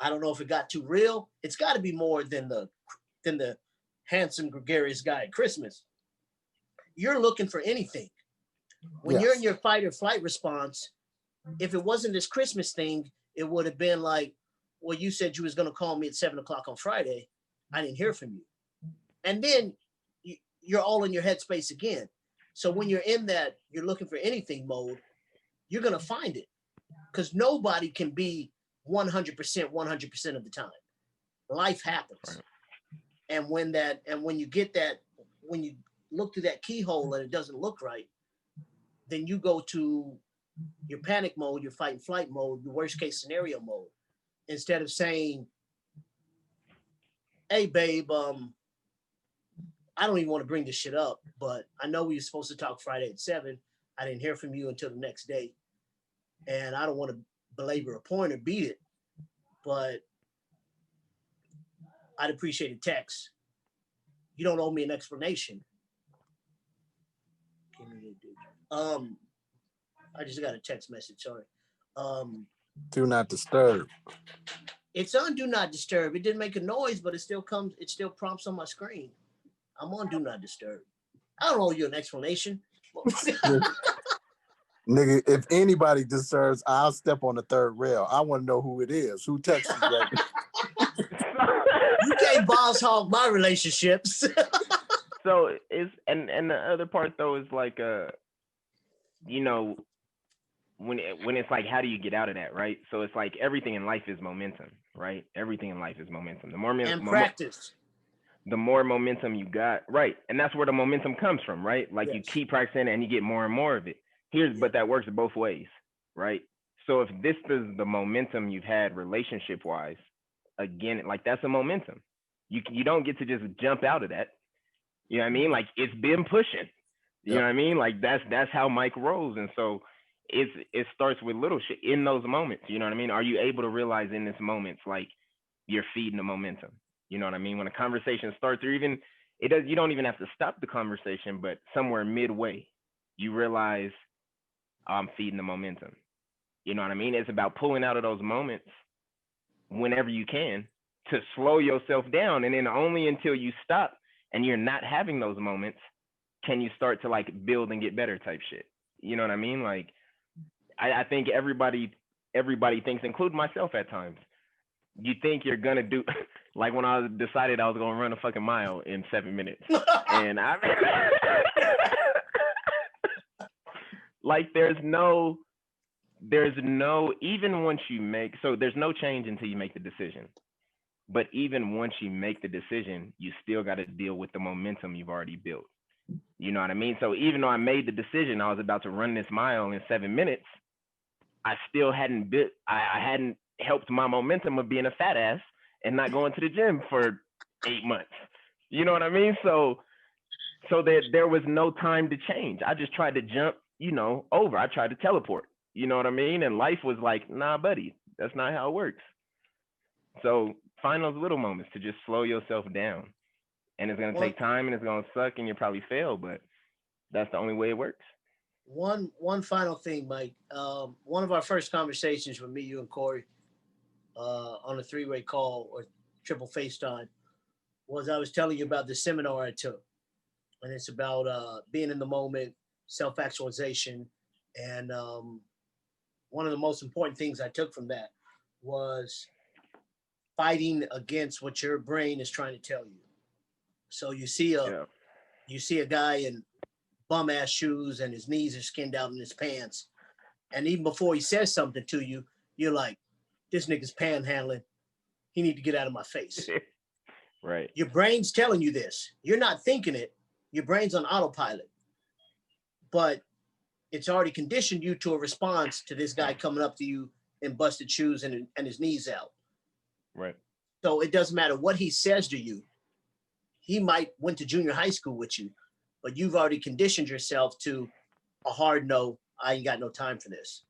C: I don't know if it got too real. It's got to be more than the handsome, gregarious guy at Christmas. You're looking for anything. When you're in your fight or flight response, if it wasn't this Christmas thing, it would have been like, well, you said you was going to call me at 7:00 on Friday. I didn't hear from you. And then you're all in your headspace again. So when you're in that, you're looking for anything mode, you're going to find it. Because nobody can be 100% of the time. Life happens. Right. And when you get that, when you look through that keyhole and it doesn't look right, then you go to your panic mode, your fight and flight mode, your worst case scenario mode. Instead of saying, hey, babe, I don't even want to bring this shit up, but I know we were supposed to talk Friday at 7. I didn't hear from you until the next day. And I don't want to belabor a point or beat it, but I'd appreciate a text. You don't owe me an explanation. I just got a text message, sorry.
A: Do not disturb.
C: It's on do not disturb. It didn't make a noise, but it still prompts on my screen. I'm on do not disturb. I don't owe you an explanation.
A: Nigga, if anybody deserves, I'll step on the third rail. I want to know who it is. Who texted that?
C: You can't boss hog my relationships.
B: So it's and the other part though is like you know, when it's like, how do you get out of that, right? So it's like everything in life is momentum, right? Everything in life is momentum.
C: And practice.
B: The more momentum you got, right? And that's where the momentum comes from, right? Like you keep practicing and you get more and more of it. But that works both ways, right? So if this is the momentum you've had relationship wise, again, like that's a momentum. You don't get to just jump out of that. You know what I mean? Like it's been pushing. You know what I mean? Like that's how Mike rolls. And so it starts with little shit in those moments. You know what I mean? Are you able to realize in this moment, like you're feeding the momentum? You know what I mean? When a conversation starts, or even you don't even have to stop the conversation, but somewhere midway, you realize I'm feeding the momentum. You know what I mean? It's about pulling out of those moments whenever you can to slow yourself down. And then only until you stop and you're not having those moments can you start to like build and get better type shit. You know what I mean? Like I think everybody thinks, including myself at times, you think you're gonna do like when I decided I was gonna run a fucking mile in 7 minutes. And I like there's no even once you make, so there's no change until you make the decision. But even once you make the decision, you still got to deal with the momentum you've already built. You know what I mean? So even though I made the decision, I was about to run this mile in 7 minutes, I still hadn't I hadn't helped my momentum of being a fat ass and not going to the gym for 8 months. You know what I mean? So there was no time to change. I just tried to jump, over. I tried to teleport. You know what I mean? And life was like, nah, buddy, that's not how it works. So find those little moments to just slow yourself down. And it's going to take time and it's going to suck and you'll probably fail, but that's the only way it works.
C: One final thing, Mike. One of our first conversations with me, you, and Corey on a three-way call or triple FaceTime was I was telling you about the seminar I took. And it's about being in the moment, self-actualization. And one of the most important things I took from that was fighting against what your brain is trying to tell you. So you see a guy in bum ass shoes and his knees are skinned out in his pants. And even before he says something to you, you're like, this nigga's panhandling. He need to get out of my face.
B: Right.
C: Your brain's telling you this. You're not thinking it. Your brain's on autopilot. But it's already conditioned you to a response to this guy coming up to you in busted shoes and his knees out.
B: Right.
C: So it doesn't matter what he says to you. He might went to junior high school with you, but you've already conditioned yourself to a hard no, I ain't got no time for this.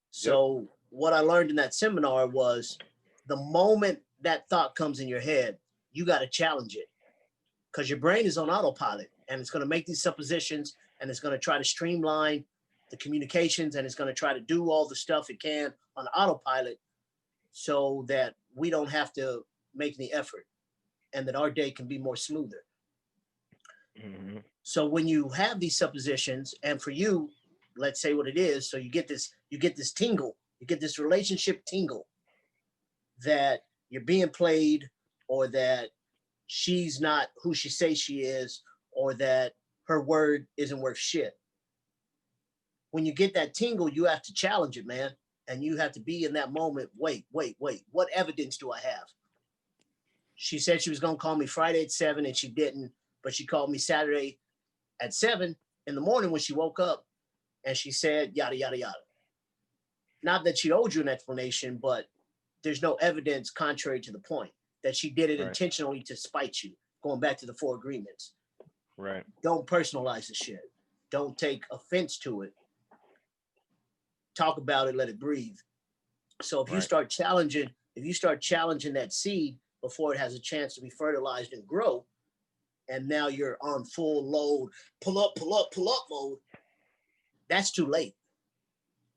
C: So what I learned in that seminar was the moment that thought comes in your head, you got to challenge it because your brain is on autopilot and it's going to make these suppositions and it's going to try to streamline the communications and it's going to try to do all the stuff it can on autopilot so that we don't have to make any effort and that our day can be more smoother. Mm-hmm. So when you have these suppositions, and for you, let's say what it is, so you get this tingle, you get this relationship tingle that you're being played or that she's not who she says she is or that her word isn't worth shit. When you get that tingle, you have to challenge it, man. And you have to be in that moment. Wait. What evidence do I have? She said she was going to call me Friday at 7 and she didn't, but she called me Saturday at 7 in the morning when she woke up and she said, yada, yada, yada. Not that she owed you an explanation, but there's no evidence contrary to the point that she did it intentionally to spite you, going back to the 4 agreements.
B: Right.
C: Don't personalize the shit. Don't take offense to it. Talk about it, let it breathe. So if you start challenging that seed before it has a chance to be fertilized and grow, and now you're on full load, pull up mode, that's too late.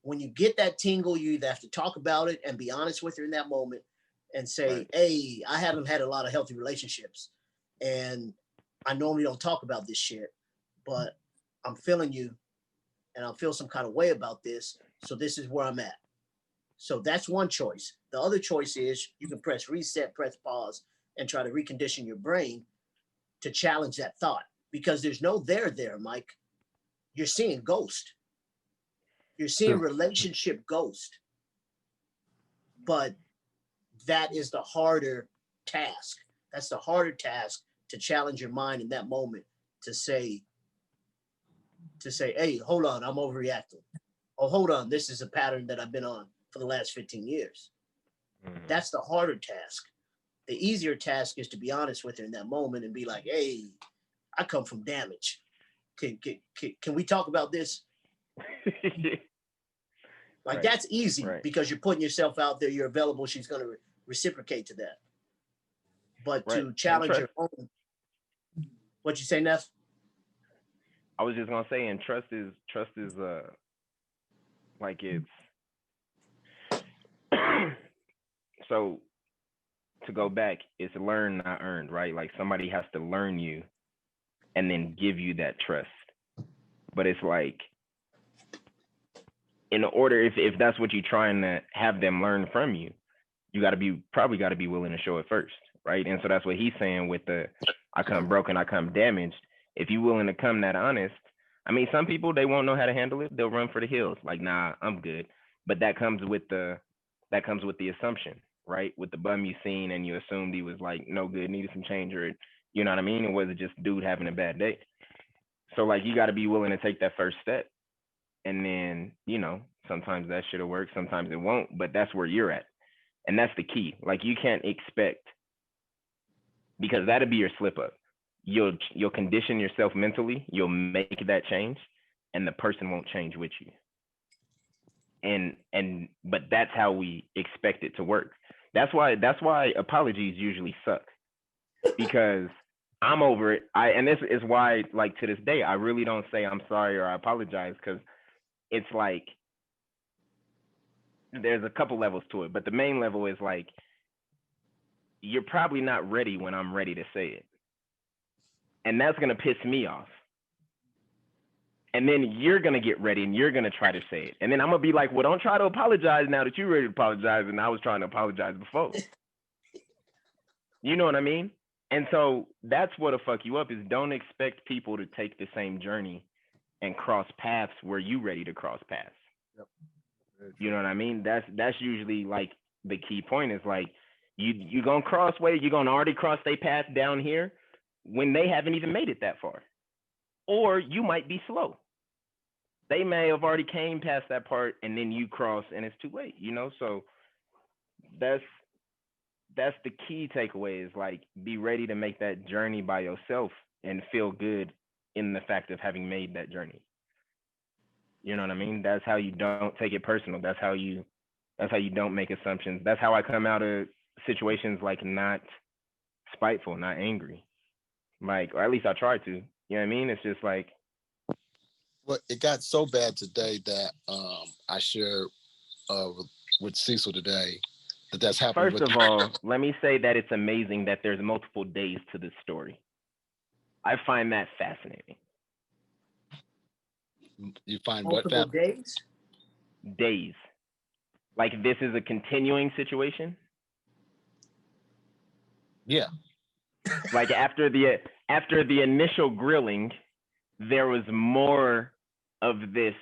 C: When you get that tingle, you either have to talk about it and be honest with her in that moment and say, hey, I haven't had a lot of healthy relationships and I normally don't talk about this shit, but I'm feeling you and I feel some kind of way about this. So this is where I'm at. So that's one choice. The other choice is you can press reset, press pause, and try to recondition your brain to challenge that thought, because there's no there, Mike. You're seeing ghost. You're seeing relationship ghost. But that is the harder task. That's the harder task, to challenge your mind in that moment to say, hey, hold on, I'm overreacting. Oh, hold on, this is a pattern that I've been on for the last 15 years. Mm-hmm. That's the harder task. The easier task is to be honest with her in that moment and be like, hey, I come from damage. Can we talk about this? Like, right. That's easy, right. Because you're putting yourself out there, you're available, she's going to reciprocate to that. But right. To challenge your own, what you say, Neff?
B: I was just gonna say, and trust is like it's so to go back, it's learned, not earned, right? Like somebody has to learn you and then give you that trust. But it's like, in order, if that's what you're trying to have them learn from you, you probably got to be willing to show it first, right? And so that's what he's saying with the I come broken, I come damaged. If you're willing to come that honest, I mean, some people, they won't know how to handle it. They'll run for the hills. Like, nah, I'm good. But that comes with the assumption, right? With the bum you seen and you assumed he was like no good, needed some change, or you know what I mean? Or was it just dude having a bad day? So like, you got to be willing to take that first step. And then, you know, sometimes that shit'll work, sometimes it won't, but that's where you're at. And that's the key. Like, you can't expect, because that'll be your slip up. You'll condition yourself mentally, you'll make that change, and the person won't change with you. But that's how we expect it to work. That's why apologies usually suck, because I'm over it. And this is why, like, to this day, I really don't say I'm sorry or I apologize, because it's like, there's a couple levels to it, but the main level is like, you're probably not ready when I'm ready to say it. And that's going to piss me off. And then you're going to get ready and you're going to try to say it. And then I'm going to be like, well, don't try to apologize now that you're ready to apologize. And I was trying to apologize before. You know what I mean? And so that's what'll fuck you up, is don't expect people to take the same journey and cross paths where you ready to cross paths. Yep. You know what I mean? That's usually like the key point, is like, you gonna cross way, you're gonna already cross their path down here when they haven't even made it that far. Or you might be slow. They may have already came past that part and then you cross and it's too late, you know? So that's the key takeaway, is like, be ready to make that journey by yourself and feel good in the fact of having made that journey. You know what I mean? That's how you don't take it personal. That's how you don't make assumptions. That's how I come out of situations, like, not spiteful, not angry. Like, or at least I try to. You know what I mean? It's just like,
A: well, it got so bad today that I shared with Cecil today that's happened.
B: First of all, let me say that it's amazing that there's multiple days to this story. I find that fascinating.
A: You find
C: multiple
A: what
C: days?
B: Days. Like, this is a continuing situation?
A: Yeah.
B: Like, after the initial grilling, there was more of this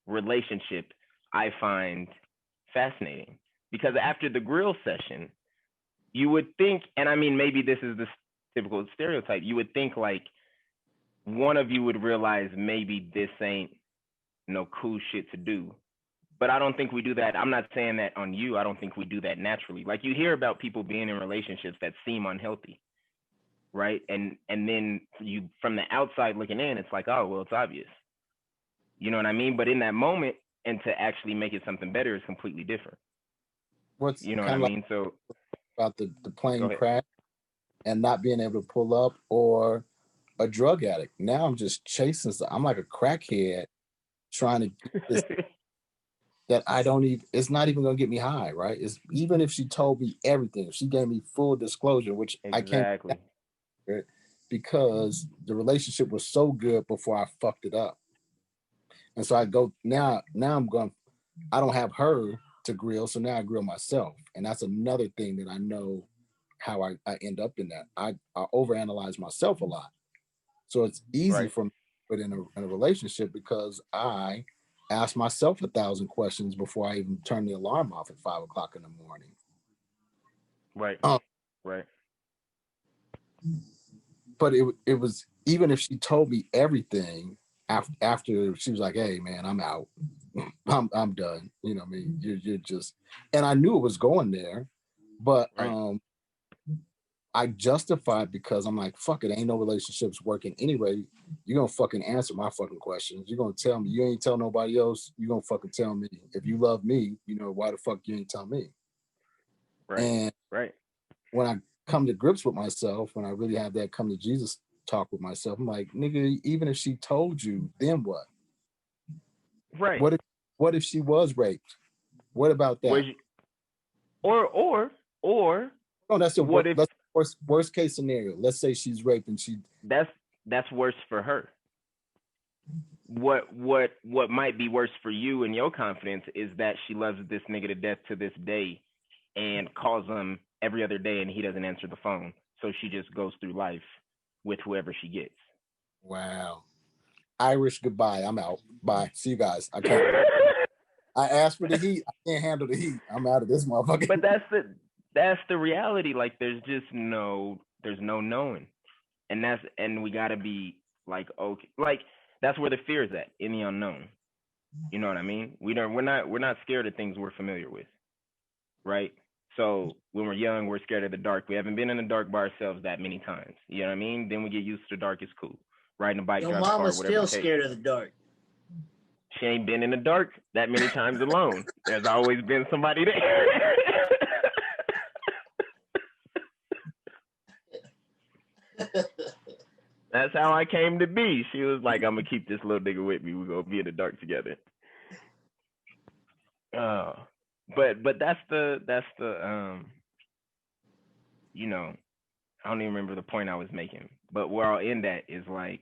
B: relationship. I find fascinating, because after the grill session, you would think, and I mean, maybe this is the typical stereotype, you would think like one of you would realize maybe this ain't no cool shit to do. But I don't think we do that. I'm not saying that on you. I don't think we do that naturally. Like, you hear about people being in relationships that seem unhealthy, right? And then you, from the outside looking in, it's like, oh, well, it's obvious. You know what I mean? But in that moment, and to actually make it something better is completely different. You know what I mean? So
A: about the plane crash and not being able to pull up, or a drug addict. Now I'm just chasing. I'm like a crackhead trying to do this that I don't even, it's not even going to get me high, right? It's, even if she told me everything, if she gave me full disclosure, which
B: exactly.
A: I can't, because the relationship was so good before I fucked it up. And so I go now I'm going, I don't have her to grill, so now I grill myself. And that's another thing that I know how I end up in that. I overanalyze myself a lot. So it's easy for me to put in a relationship because I ask myself 1,000 questions before I even turn the alarm off at 5 o'clock in the morning.
B: Right. Right.
A: But it was, even if she told me everything after she was like, hey man, I'm out. I'm done. You know what I mean? You're just, and I knew it was going there, but I justified because I'm like, fuck it, ain't no relationships working anyway. You're gonna fucking answer my fucking questions. You're gonna tell me. You ain't tell nobody else. You're gonna fucking tell me. If you love me, you know, why the fuck you ain't tell me?
B: Right.
A: And when I come to grips with myself, when I really have that come to Jesus talk with myself, I'm like, nigga, even if she told you, then what?
B: Right.
A: What if she was raped? What about that?
B: Or
A: no, that's the worst case scenario. Let's say she's raped and
B: that's worse for her. What might be worse for you and your confidence is that she loves this nigga to death to this day and calls him every other day and he doesn't answer the phone. So she just goes through life with whoever she gets.
A: Wow. Irish goodbye. I'm out. Bye. See you guys. I can't. I asked for the heat. I can't handle the heat. I'm out of this motherfucker.
B: But that's the reality. Like there's no knowing. And we gotta be like, okay, like that's where the fear is at, in the unknown. You know what I mean? We're not scared of things we're familiar with. Right? So when we're young, we're scared of the dark. We haven't been in the dark by ourselves that many times. You know what I mean? Then we get used to the dark. It's cool. Riding a bike,
C: your
B: driving a car,
C: mama's
B: whatever.
C: Still scared of the dark.
B: She ain't been in the dark that many times alone. There's always been somebody there. That's how I came to be. She was like, I'm gonna keep this little nigga with me. We're gonna be in the dark together. But that's the you know, I don't even remember the point I was making. But where I'll end at is like,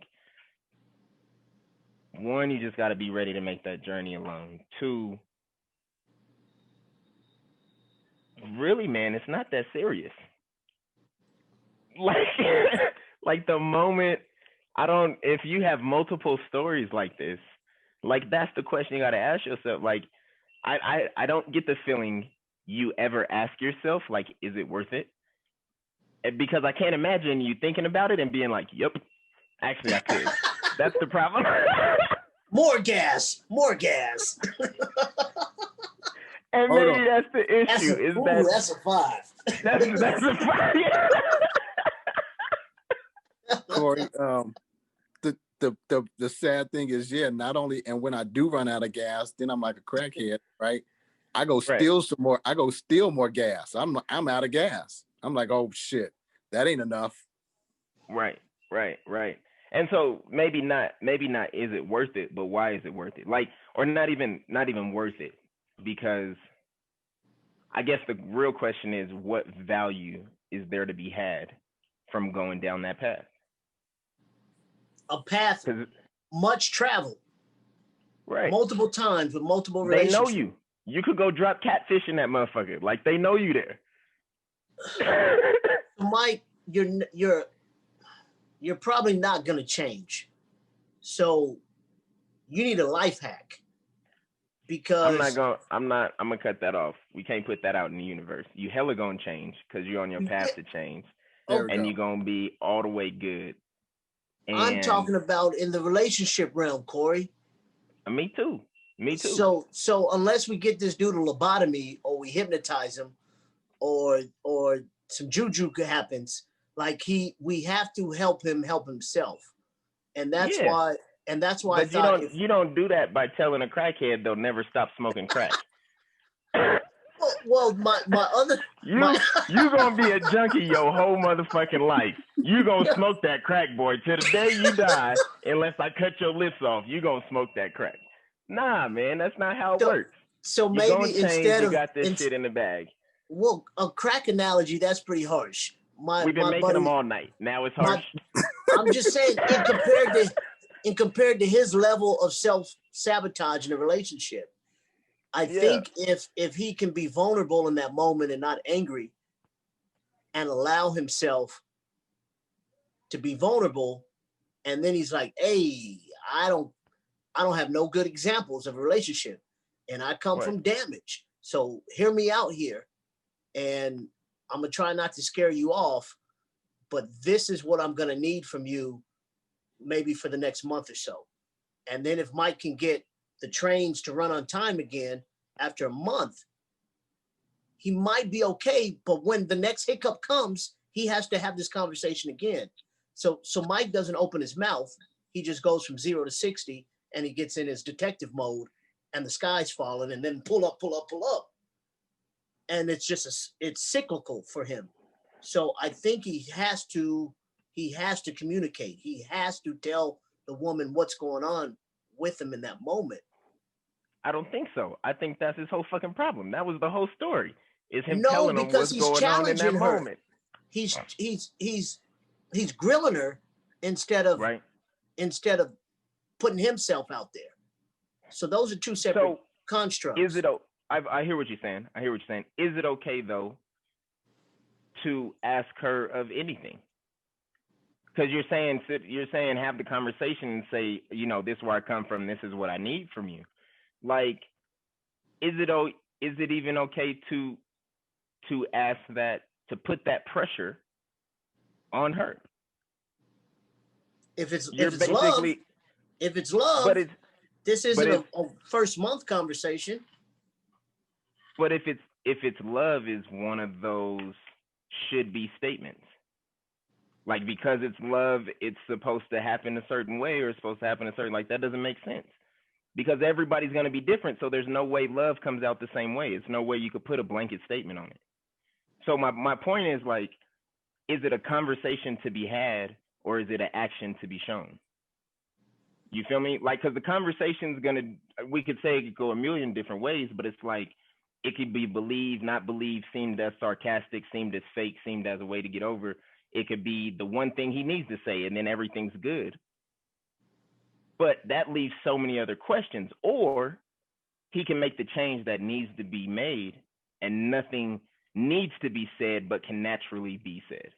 B: one, you just gotta be ready to make that journey alone. Two, really, man, it's not that serious. Like the moment if you have multiple stories like this, like that's the question you gotta ask yourself. Like I don't get the feeling you ever ask yourself, like, is it worth it? Because I can't imagine you thinking about it and being like, yep, actually I could. That's the problem.
C: More gas.
B: And maybe that's the issue.
C: That's a 5.
B: That's a 5.
A: Corey, the sad thing is, not only, and when I do run out of gas, then I'm like a crackhead, right? I go steal some more. I go steal more gas. I'm out of gas. I'm like, oh shit, that ain't enough.
B: Right. And so maybe not is it worth it, but why is it worth it? Like, or not even worth it, because I guess the real question is, what value is there to be had from going down that path?
C: A path much traveled. Right. Multiple times with multiple relationships.
B: They know you. You could go drop catfish in that motherfucker. Like, they know you there.
C: Mike, you're probably not gonna change. So you need a life hack. Because
B: I'm gonna cut that off. We can't put that out in the universe. You hella gonna change because you're on your path to change. And you're gonna be all the way good. And
C: I'm talking about in the relationship realm, Corey.
B: Me too.
C: So unless we get this dude a lobotomy, or we hypnotize him, or some juju happens, like we have to help him help himself, and that's why. And that's why.
B: But you don't do that by telling a crackhead they'll never stop smoking crack.
C: Well, my other
B: you gonna be a junkie your whole motherfucking life. You gonna smoke that crack, boy, till the day you die. Unless I cut your lips off, you gonna smoke that crack. Nah, man, that's not how it works.
C: So maybe instead
B: you got this shit in the bag.
C: Well, a crack analogy, that's pretty harsh.
B: We've been making them all night. Now it's harsh.
C: I'm just saying, in compared to his level of sabotaging the relationship. I think if he can be vulnerable in that moment and not angry and allow himself to be vulnerable, and then he's like, hey, I don't have no good examples of a relationship, and I come from damage. So hear me out here, and I'm gonna try not to scare you off, but this is what I'm gonna need from you, maybe for the next month or so. And then if Mike can get the trains to run on time again after a month, he might be okay. But when the next hiccup comes, he has to have this conversation again. So Mike doesn't open his mouth. He just goes from 0 to 60, and he gets in his detective mode, and the sky's falling, and then pull up. And it's just it's cyclical for him. So I think he has to communicate. He has to tell the woman what's going on with him in that moment.
B: I don't think so. I think that's his whole fucking problem. That was the whole story. Is him telling him what's going on in that moment.
C: He's grilling her instead of putting himself out there. So those are two separate constructs.
B: Is it? I hear what you're saying. Is it okay though to ask her of anything? Because you're saying have the conversation and say, this is where I come from. This is what I need from you. Like, is it even okay to ask that, to put that pressure on her? If it's
C: love, this isn't a first month conversation.
B: But if it's love is one of those should be statements. Like, because it's love, it's supposed to happen a certain way, or it's supposed to happen a certain, like, that doesn't make sense. Because everybody's going to be different, so there's no way love comes out the same way. It's no way you could put a blanket statement on it. So my point is, like, is it a conversation to be had, or is it an action to be shown? You feel me? Like, because the conversation's we could say it could go a million different ways, but it's like, it could be believed, not believed, seemed as sarcastic, seemed as fake, seemed as a way to get over. It could be the one thing he needs to say, and then everything's good. But that leaves so many other questions. Or he can make the change that needs to be made, and nothing needs to be said, but can naturally be said.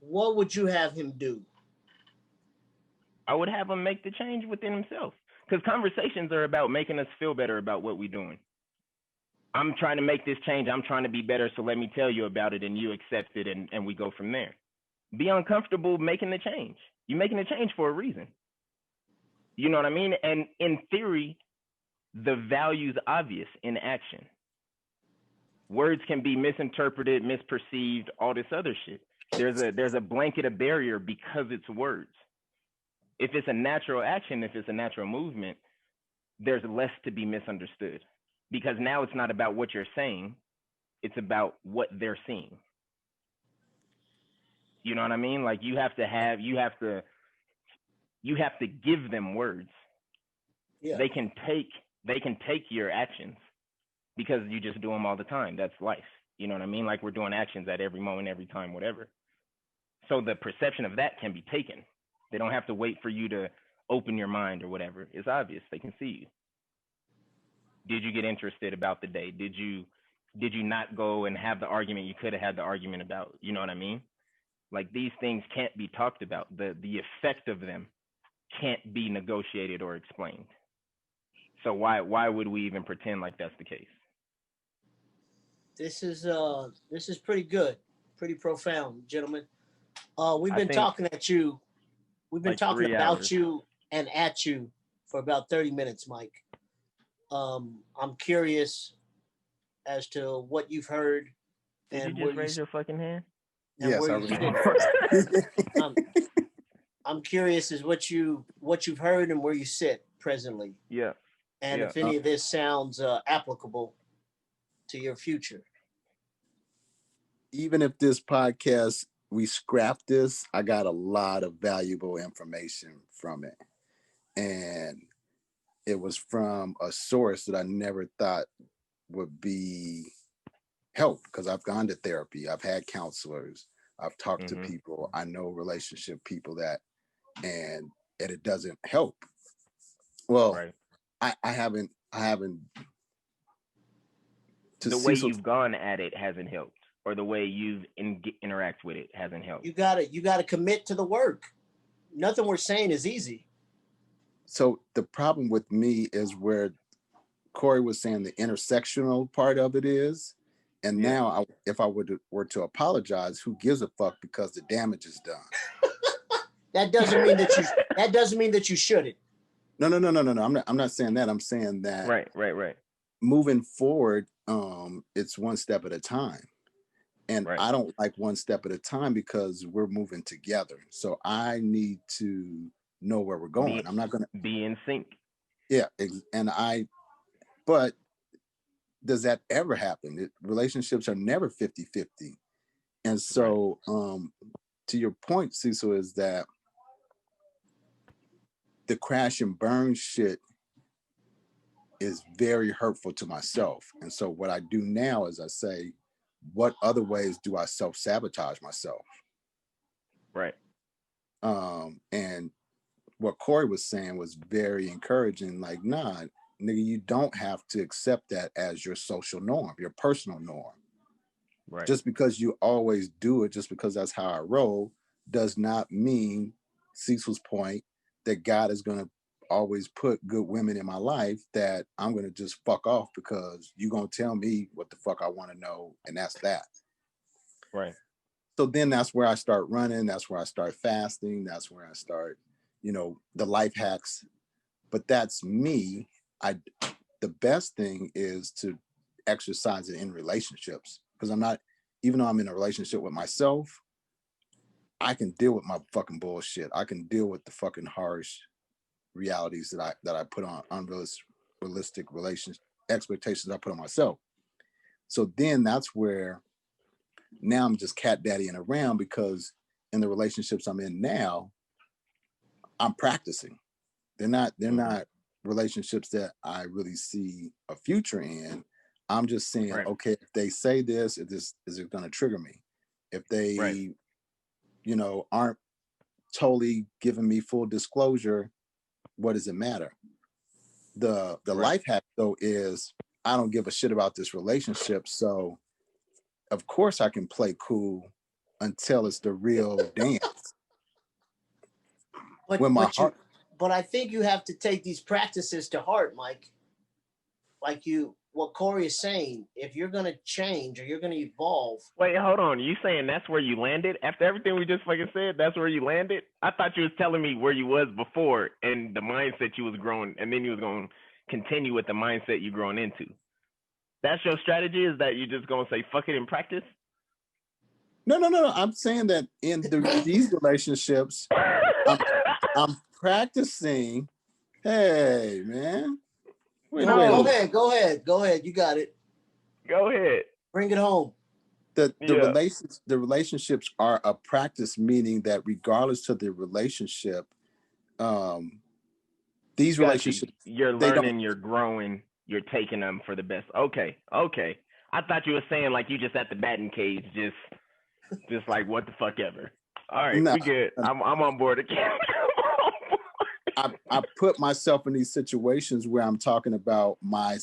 C: What would you have him do?
B: I would have him make the change within himself. Because conversations are about making us feel better about what we're doing. I'm trying to make this change. I'm trying to be better. So let me tell you about it, and you accept it, and we go from there. Be uncomfortable making the change. You're making the change for a reason. You know what I mean? And in theory, the value's obvious in action. Words can be misinterpreted, misperceived, all this other shit. There's a blanket of barrier because it's words. If it's a natural action, if it's a natural movement, there's less to be misunderstood. Because now it's not about what you're saying, it's about what they're seeing. You know what I mean? Like, you have to give them words. Yeah. They can take your actions because you just do them all the time. That's life. You know what I mean? Like, we're doing actions at every moment, every time, whatever. So the perception of that can be taken. They don't have to wait for you to open your mind or whatever. It's obvious. They can see you. Did you get interested about the day? Did you not go and have the argument you could have had the argument about? You know what I mean? Like, these things can't be talked about. The effect of them can't be negotiated or explained. So why would we even pretend like that's the case?
C: This is pretty good, pretty profound, gentlemen. We've been talking at you. We've been talking about hours. You and at you for about 30 minutes, Mike. I'm curious as to what you've heard.
B: Did you just raise your fucking hand?
A: Yes, I raised.
C: I'm curious as what you've heard and where you sit presently.
B: Yeah.
C: And if any of this sounds applicable to your future.
A: Even if this podcast, we scrap this, I got a lot of valuable information from it. And it was from a source that I never thought would be help, because I've gone to therapy. I've had counselors. I've talked to people. I know relationship people and it doesn't help. Well,
B: Right.
A: I haven't. To
B: The way
A: Cecil,
B: you've gone at it hasn't helped, or the way you've interact with it hasn't helped.
C: You gotta commit to the work. Nothing we're saying is easy.
A: so the problem with me is where Corey was saying the intersectional part of it is, and
B: Yeah.
A: now if I were to apologize, who gives a fuck because the damage is done?
C: That doesn't mean that you shouldn't.
A: No. I'm not saying that. I'm saying that
B: Right.
A: moving forward, it's one step at a time. And
B: Right.
A: I don't like one step at a time because we're moving together. So I need to know where we're going. I'm not gonna
B: be in sync.
A: Yeah, but does that ever happen? Relationships are never 50-50. And so to your point, Cecil, is that the crash and burn shit is very hurtful to myself. And so what I do now is I say, what other ways do I self-sabotage myself?
B: Right.
A: And what Corey was saying was very encouraging. Like, nah, nigga, you don't have to accept that as your social norm, your personal norm.
B: Right.
A: Just because you always do it, just because that's how I roll, does not mean, Cecil's point, that God is going to always put good women in my life that I'm going to just fuck off because you're going to tell me what the fuck I want to know. And that's that.
B: Right.
A: So then that's where I start running. That's where I start fasting. That's where I start, the life hacks. But that's me. The best thing is to exercise it in relationships, because I'm not, even though I'm in a relationship with myself, I can deal with my fucking bullshit. I can deal with the fucking harsh realities that I put on unrealistic relations expectations I put on myself. So then that's where now I'm just cat daddying around, because in the relationships I'm in now, I'm practicing. They're not relationships that I really see a future in. I'm just saying, okay, if they say this, is it going to trigger me? If they, aren't totally giving me full disclosure, what does it matter? The life hack though is I don't give a shit about this relationship. So of course I can play cool until it's the real dance.
C: But I think you have to take these practices to heart, Mike. Like what Corey is saying, if you're gonna change or you're gonna evolve.
B: Wait, hold on. You saying that's where you landed? After everything we just fucking said, that's where you landed? I thought you was telling me where you was before and the mindset you was growing, and then you was going to continue with the mindset you growing into. That's your strategy? Is that you just gonna say fuck it in practice?
A: No. I'm saying that in these relationships, I'm practicing. Hey, man.
C: Go ahead. You got it.
B: Go ahead.
C: Bring it home.
A: The relationships are a practice, meaning that regardless of the relationship, these relationships,
B: you're learning, you're growing, you're taking them for the best. Okay. I thought you were saying like you just at the batting cage, just like what the fuck ever. All right, we good. I'm on board again.
A: I put myself in these situations where I'm talking about my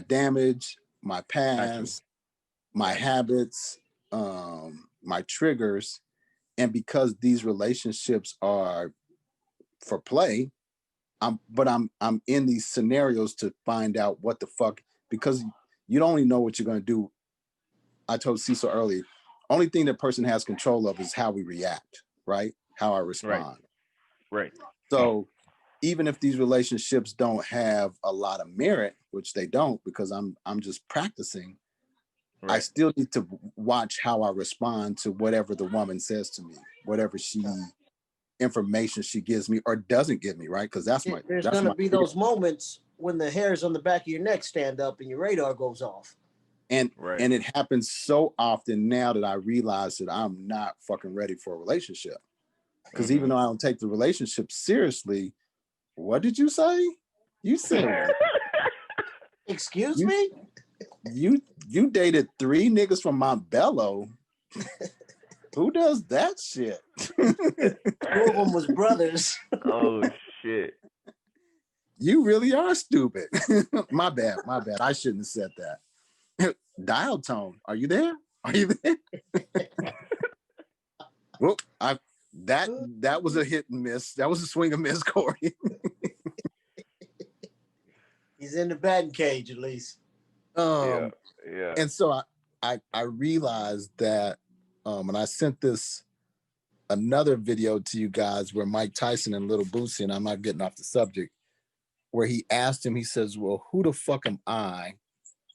A: damage, my past, my habits, my triggers, and because these relationships are for play, I'm in these scenarios to find out what the fuck, because you don't only know what you're going to do. I told Cecil earlier, only thing that person has control of is how we react, right? How I respond.
B: Right.
A: So even if these relationships don't have a lot of merit, which they don't, because I'm just practicing, I still need to watch how I respond to whatever the woman says to me, whatever information she gives me or doesn't give me, right? Because there's going
C: to be those moments when the hairs on the back of your neck stand up and your radar goes off.
A: And it happens so often now that I realize that I'm not fucking ready for a relationship. Because even though I don't take the relationship seriously, what did you say? You said,
C: excuse me?
A: You dated 3 niggas from Montbello. Who does that shit?
C: 2 of them was brothers.
B: Oh shit.
A: You really are stupid. My bad. I shouldn't have said that. Dial tone. Are you there? Are you there? Well, that was a hit and miss. That was a swing and miss, Corey.
C: He's in the batting cage at least.
B: Yeah.
A: And so I realized that, and I sent this another video to you guys where Mike Tyson and Little Boosie, and I'm not getting off the subject, where he asked him, he says, well, who the fuck am I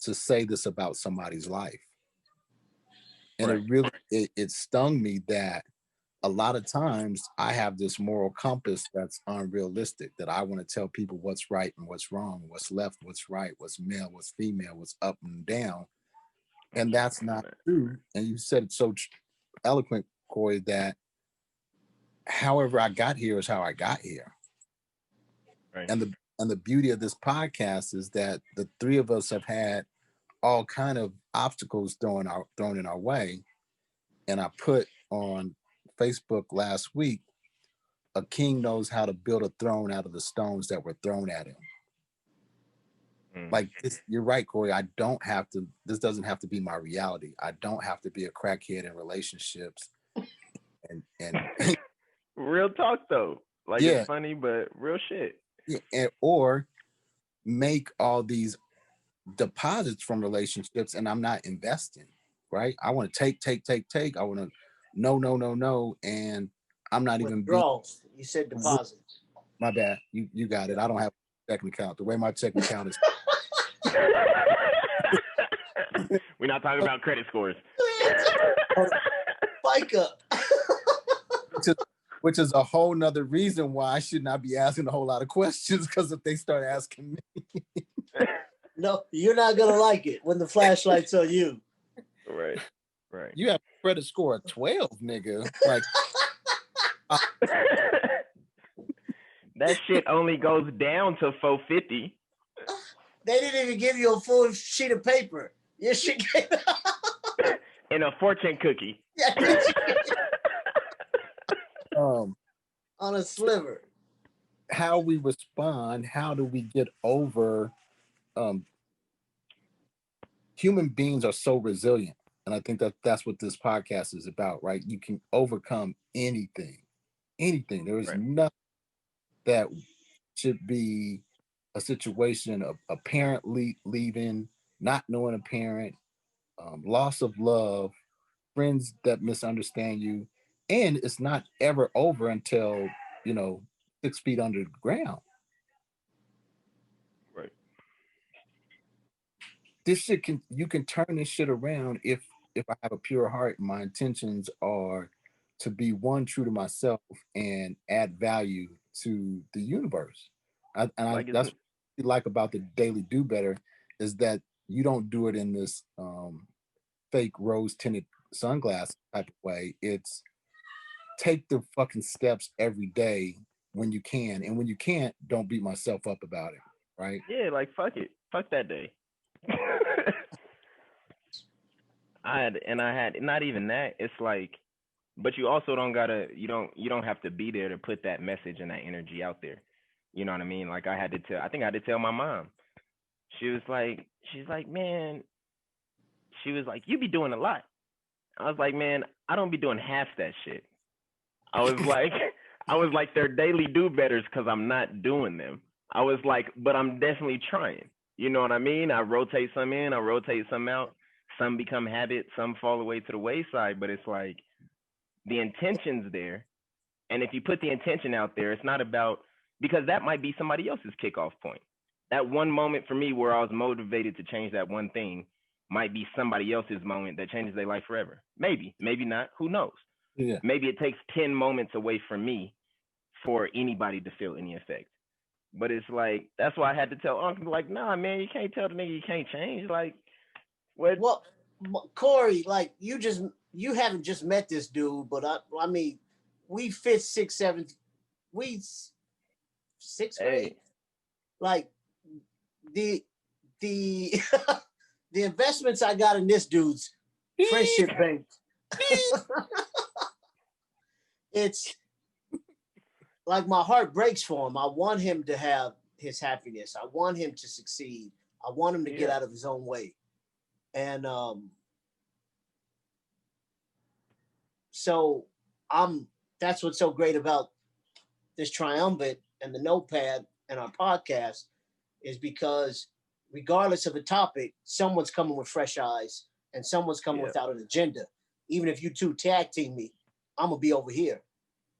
A: to say this about somebody's life? And
B: Right.
A: it really, it stung me that a lot of times I have this moral compass that's unrealistic, that I want to tell people what's right and what's wrong, what's left, what's right, what's male, what's female, what's up and down. And that's not true. And you said it so eloquent, Corey, that however I got here is how I got here.
B: Right.
A: And the beauty of this podcast is that the three of us have had all kind of obstacles thrown in our way. And I put on Facebook last week, a king knows how to build a throne out of the stones that were thrown at him. Like this, you're right, Corey. This doesn't have to be my reality. I don't have to be a crackhead in relationships. And
B: real talk though. Like, it's funny, but real shit.
A: Yeah, or make all these deposits from relationships and I'm not investing, right? I want to take. I want to no, and I'm not even
C: withdrawals. You said deposits.
A: My bad. You got it. I don't have a checking account. The way my checking account is.
B: We're not talking about credit scores.
C: FICA.
A: Which is a whole nother reason why I should not be asking a whole lot of questions, because if they start asking me.
C: No, you're not going to like it when the flashlight's on you.
B: Right.
A: You have a credit score of 12, nigga. Like,
B: that shit only goes down to 450.
C: They didn't even give you a full sheet of paper. Your shit came out.
B: In a fortune cookie.
C: Yeah. On a sliver.
A: How we respond, how do we get over human beings are so resilient. And I think that's what this podcast is about, right? You can overcome anything. There is nothing that should be a situation of a parent leaving, not knowing a parent, loss of love, friends that misunderstand you. And it's not ever over until, 6 feet under the ground.
B: Right.
A: This shit you can turn this shit around if I have a pure heart and my intentions are to be one, true to myself and add value to the universe. That's what I like about the Daily Do Better, is that you don't do it in this fake rose tinted sunglass type of way. It's take the fucking steps every day when you can, and when you can't, don't beat myself up about it, right?
B: Yeah, like fuck it, fuck that day. I had not even that. It's like, but you also don't have to be there to put that message and that energy out there. You know what I mean? Like I think I had to tell my mom. She's like, man, she was like, you be doing a lot. I was like, man, I don't be doing half that shit. I was like, they're daily do betters because I'm not doing them. I was like, but I'm definitely trying. You know what I mean? I rotate some in, I rotate some out. Some become habit, some fall away to the wayside, but it's like the intention's there. And if you put the intention out there, it's not about, because that might be somebody else's kickoff point. That one moment for me where I was motivated to change that one thing might be somebody else's moment that changes their life forever. Maybe not, who knows?
A: Yeah.
B: Maybe it takes 10 moments away from me for anybody to feel any effect. But it's like, that's why I had to tell Uncle, like, nah, man, you can't tell the nigga you can't change. Like, what?
C: Well, Corey, like you haven't just met this dude, but I mean, we fit 6th, 7th, we 6th grade. Like the the investments I got in this dude's friendship bank. It's like my heart breaks for him. I want him to have his happiness. I want him to succeed. I want him to get out of his own way. And so that's what's so great about this triumvirate and the notepad and our podcast is because regardless of the topic, someone's coming with fresh eyes and someone's coming without an agenda. Even if you two tag team me, I'm gonna be over here.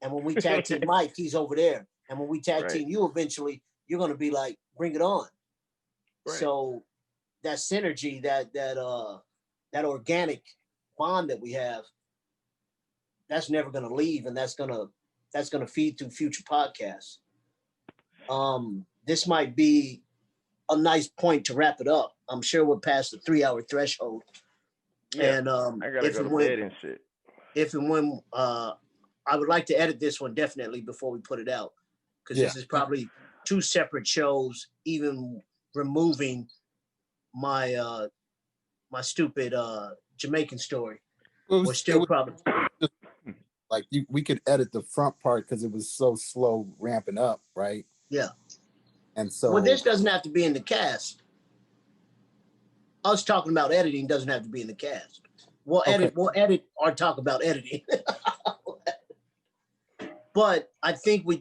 C: And when we tag team Mike, he's over there. And when we tag team you eventually, you're gonna be like, bring it on. Right. So that synergy, that organic bond that we have, that's never gonna leave, and that's gonna feed through future podcasts. This might be a nice point to wrap it up. I'm sure we're past the 3-hour threshold.
B: Yeah,
C: and
B: I gotta go to bed and shit.
C: If and when I would like to edit this one definitely before we put it out, because this is probably 2 separate shows, even removing my my stupid Jamaican story. We're still probably
A: like we could edit the front part because it was so slow ramping up, right?
C: Yeah.
A: And so
C: this doesn't have to be in the cast. Us talking about editing doesn't have to be in the cast. We'll edit or talk about editing. But I think we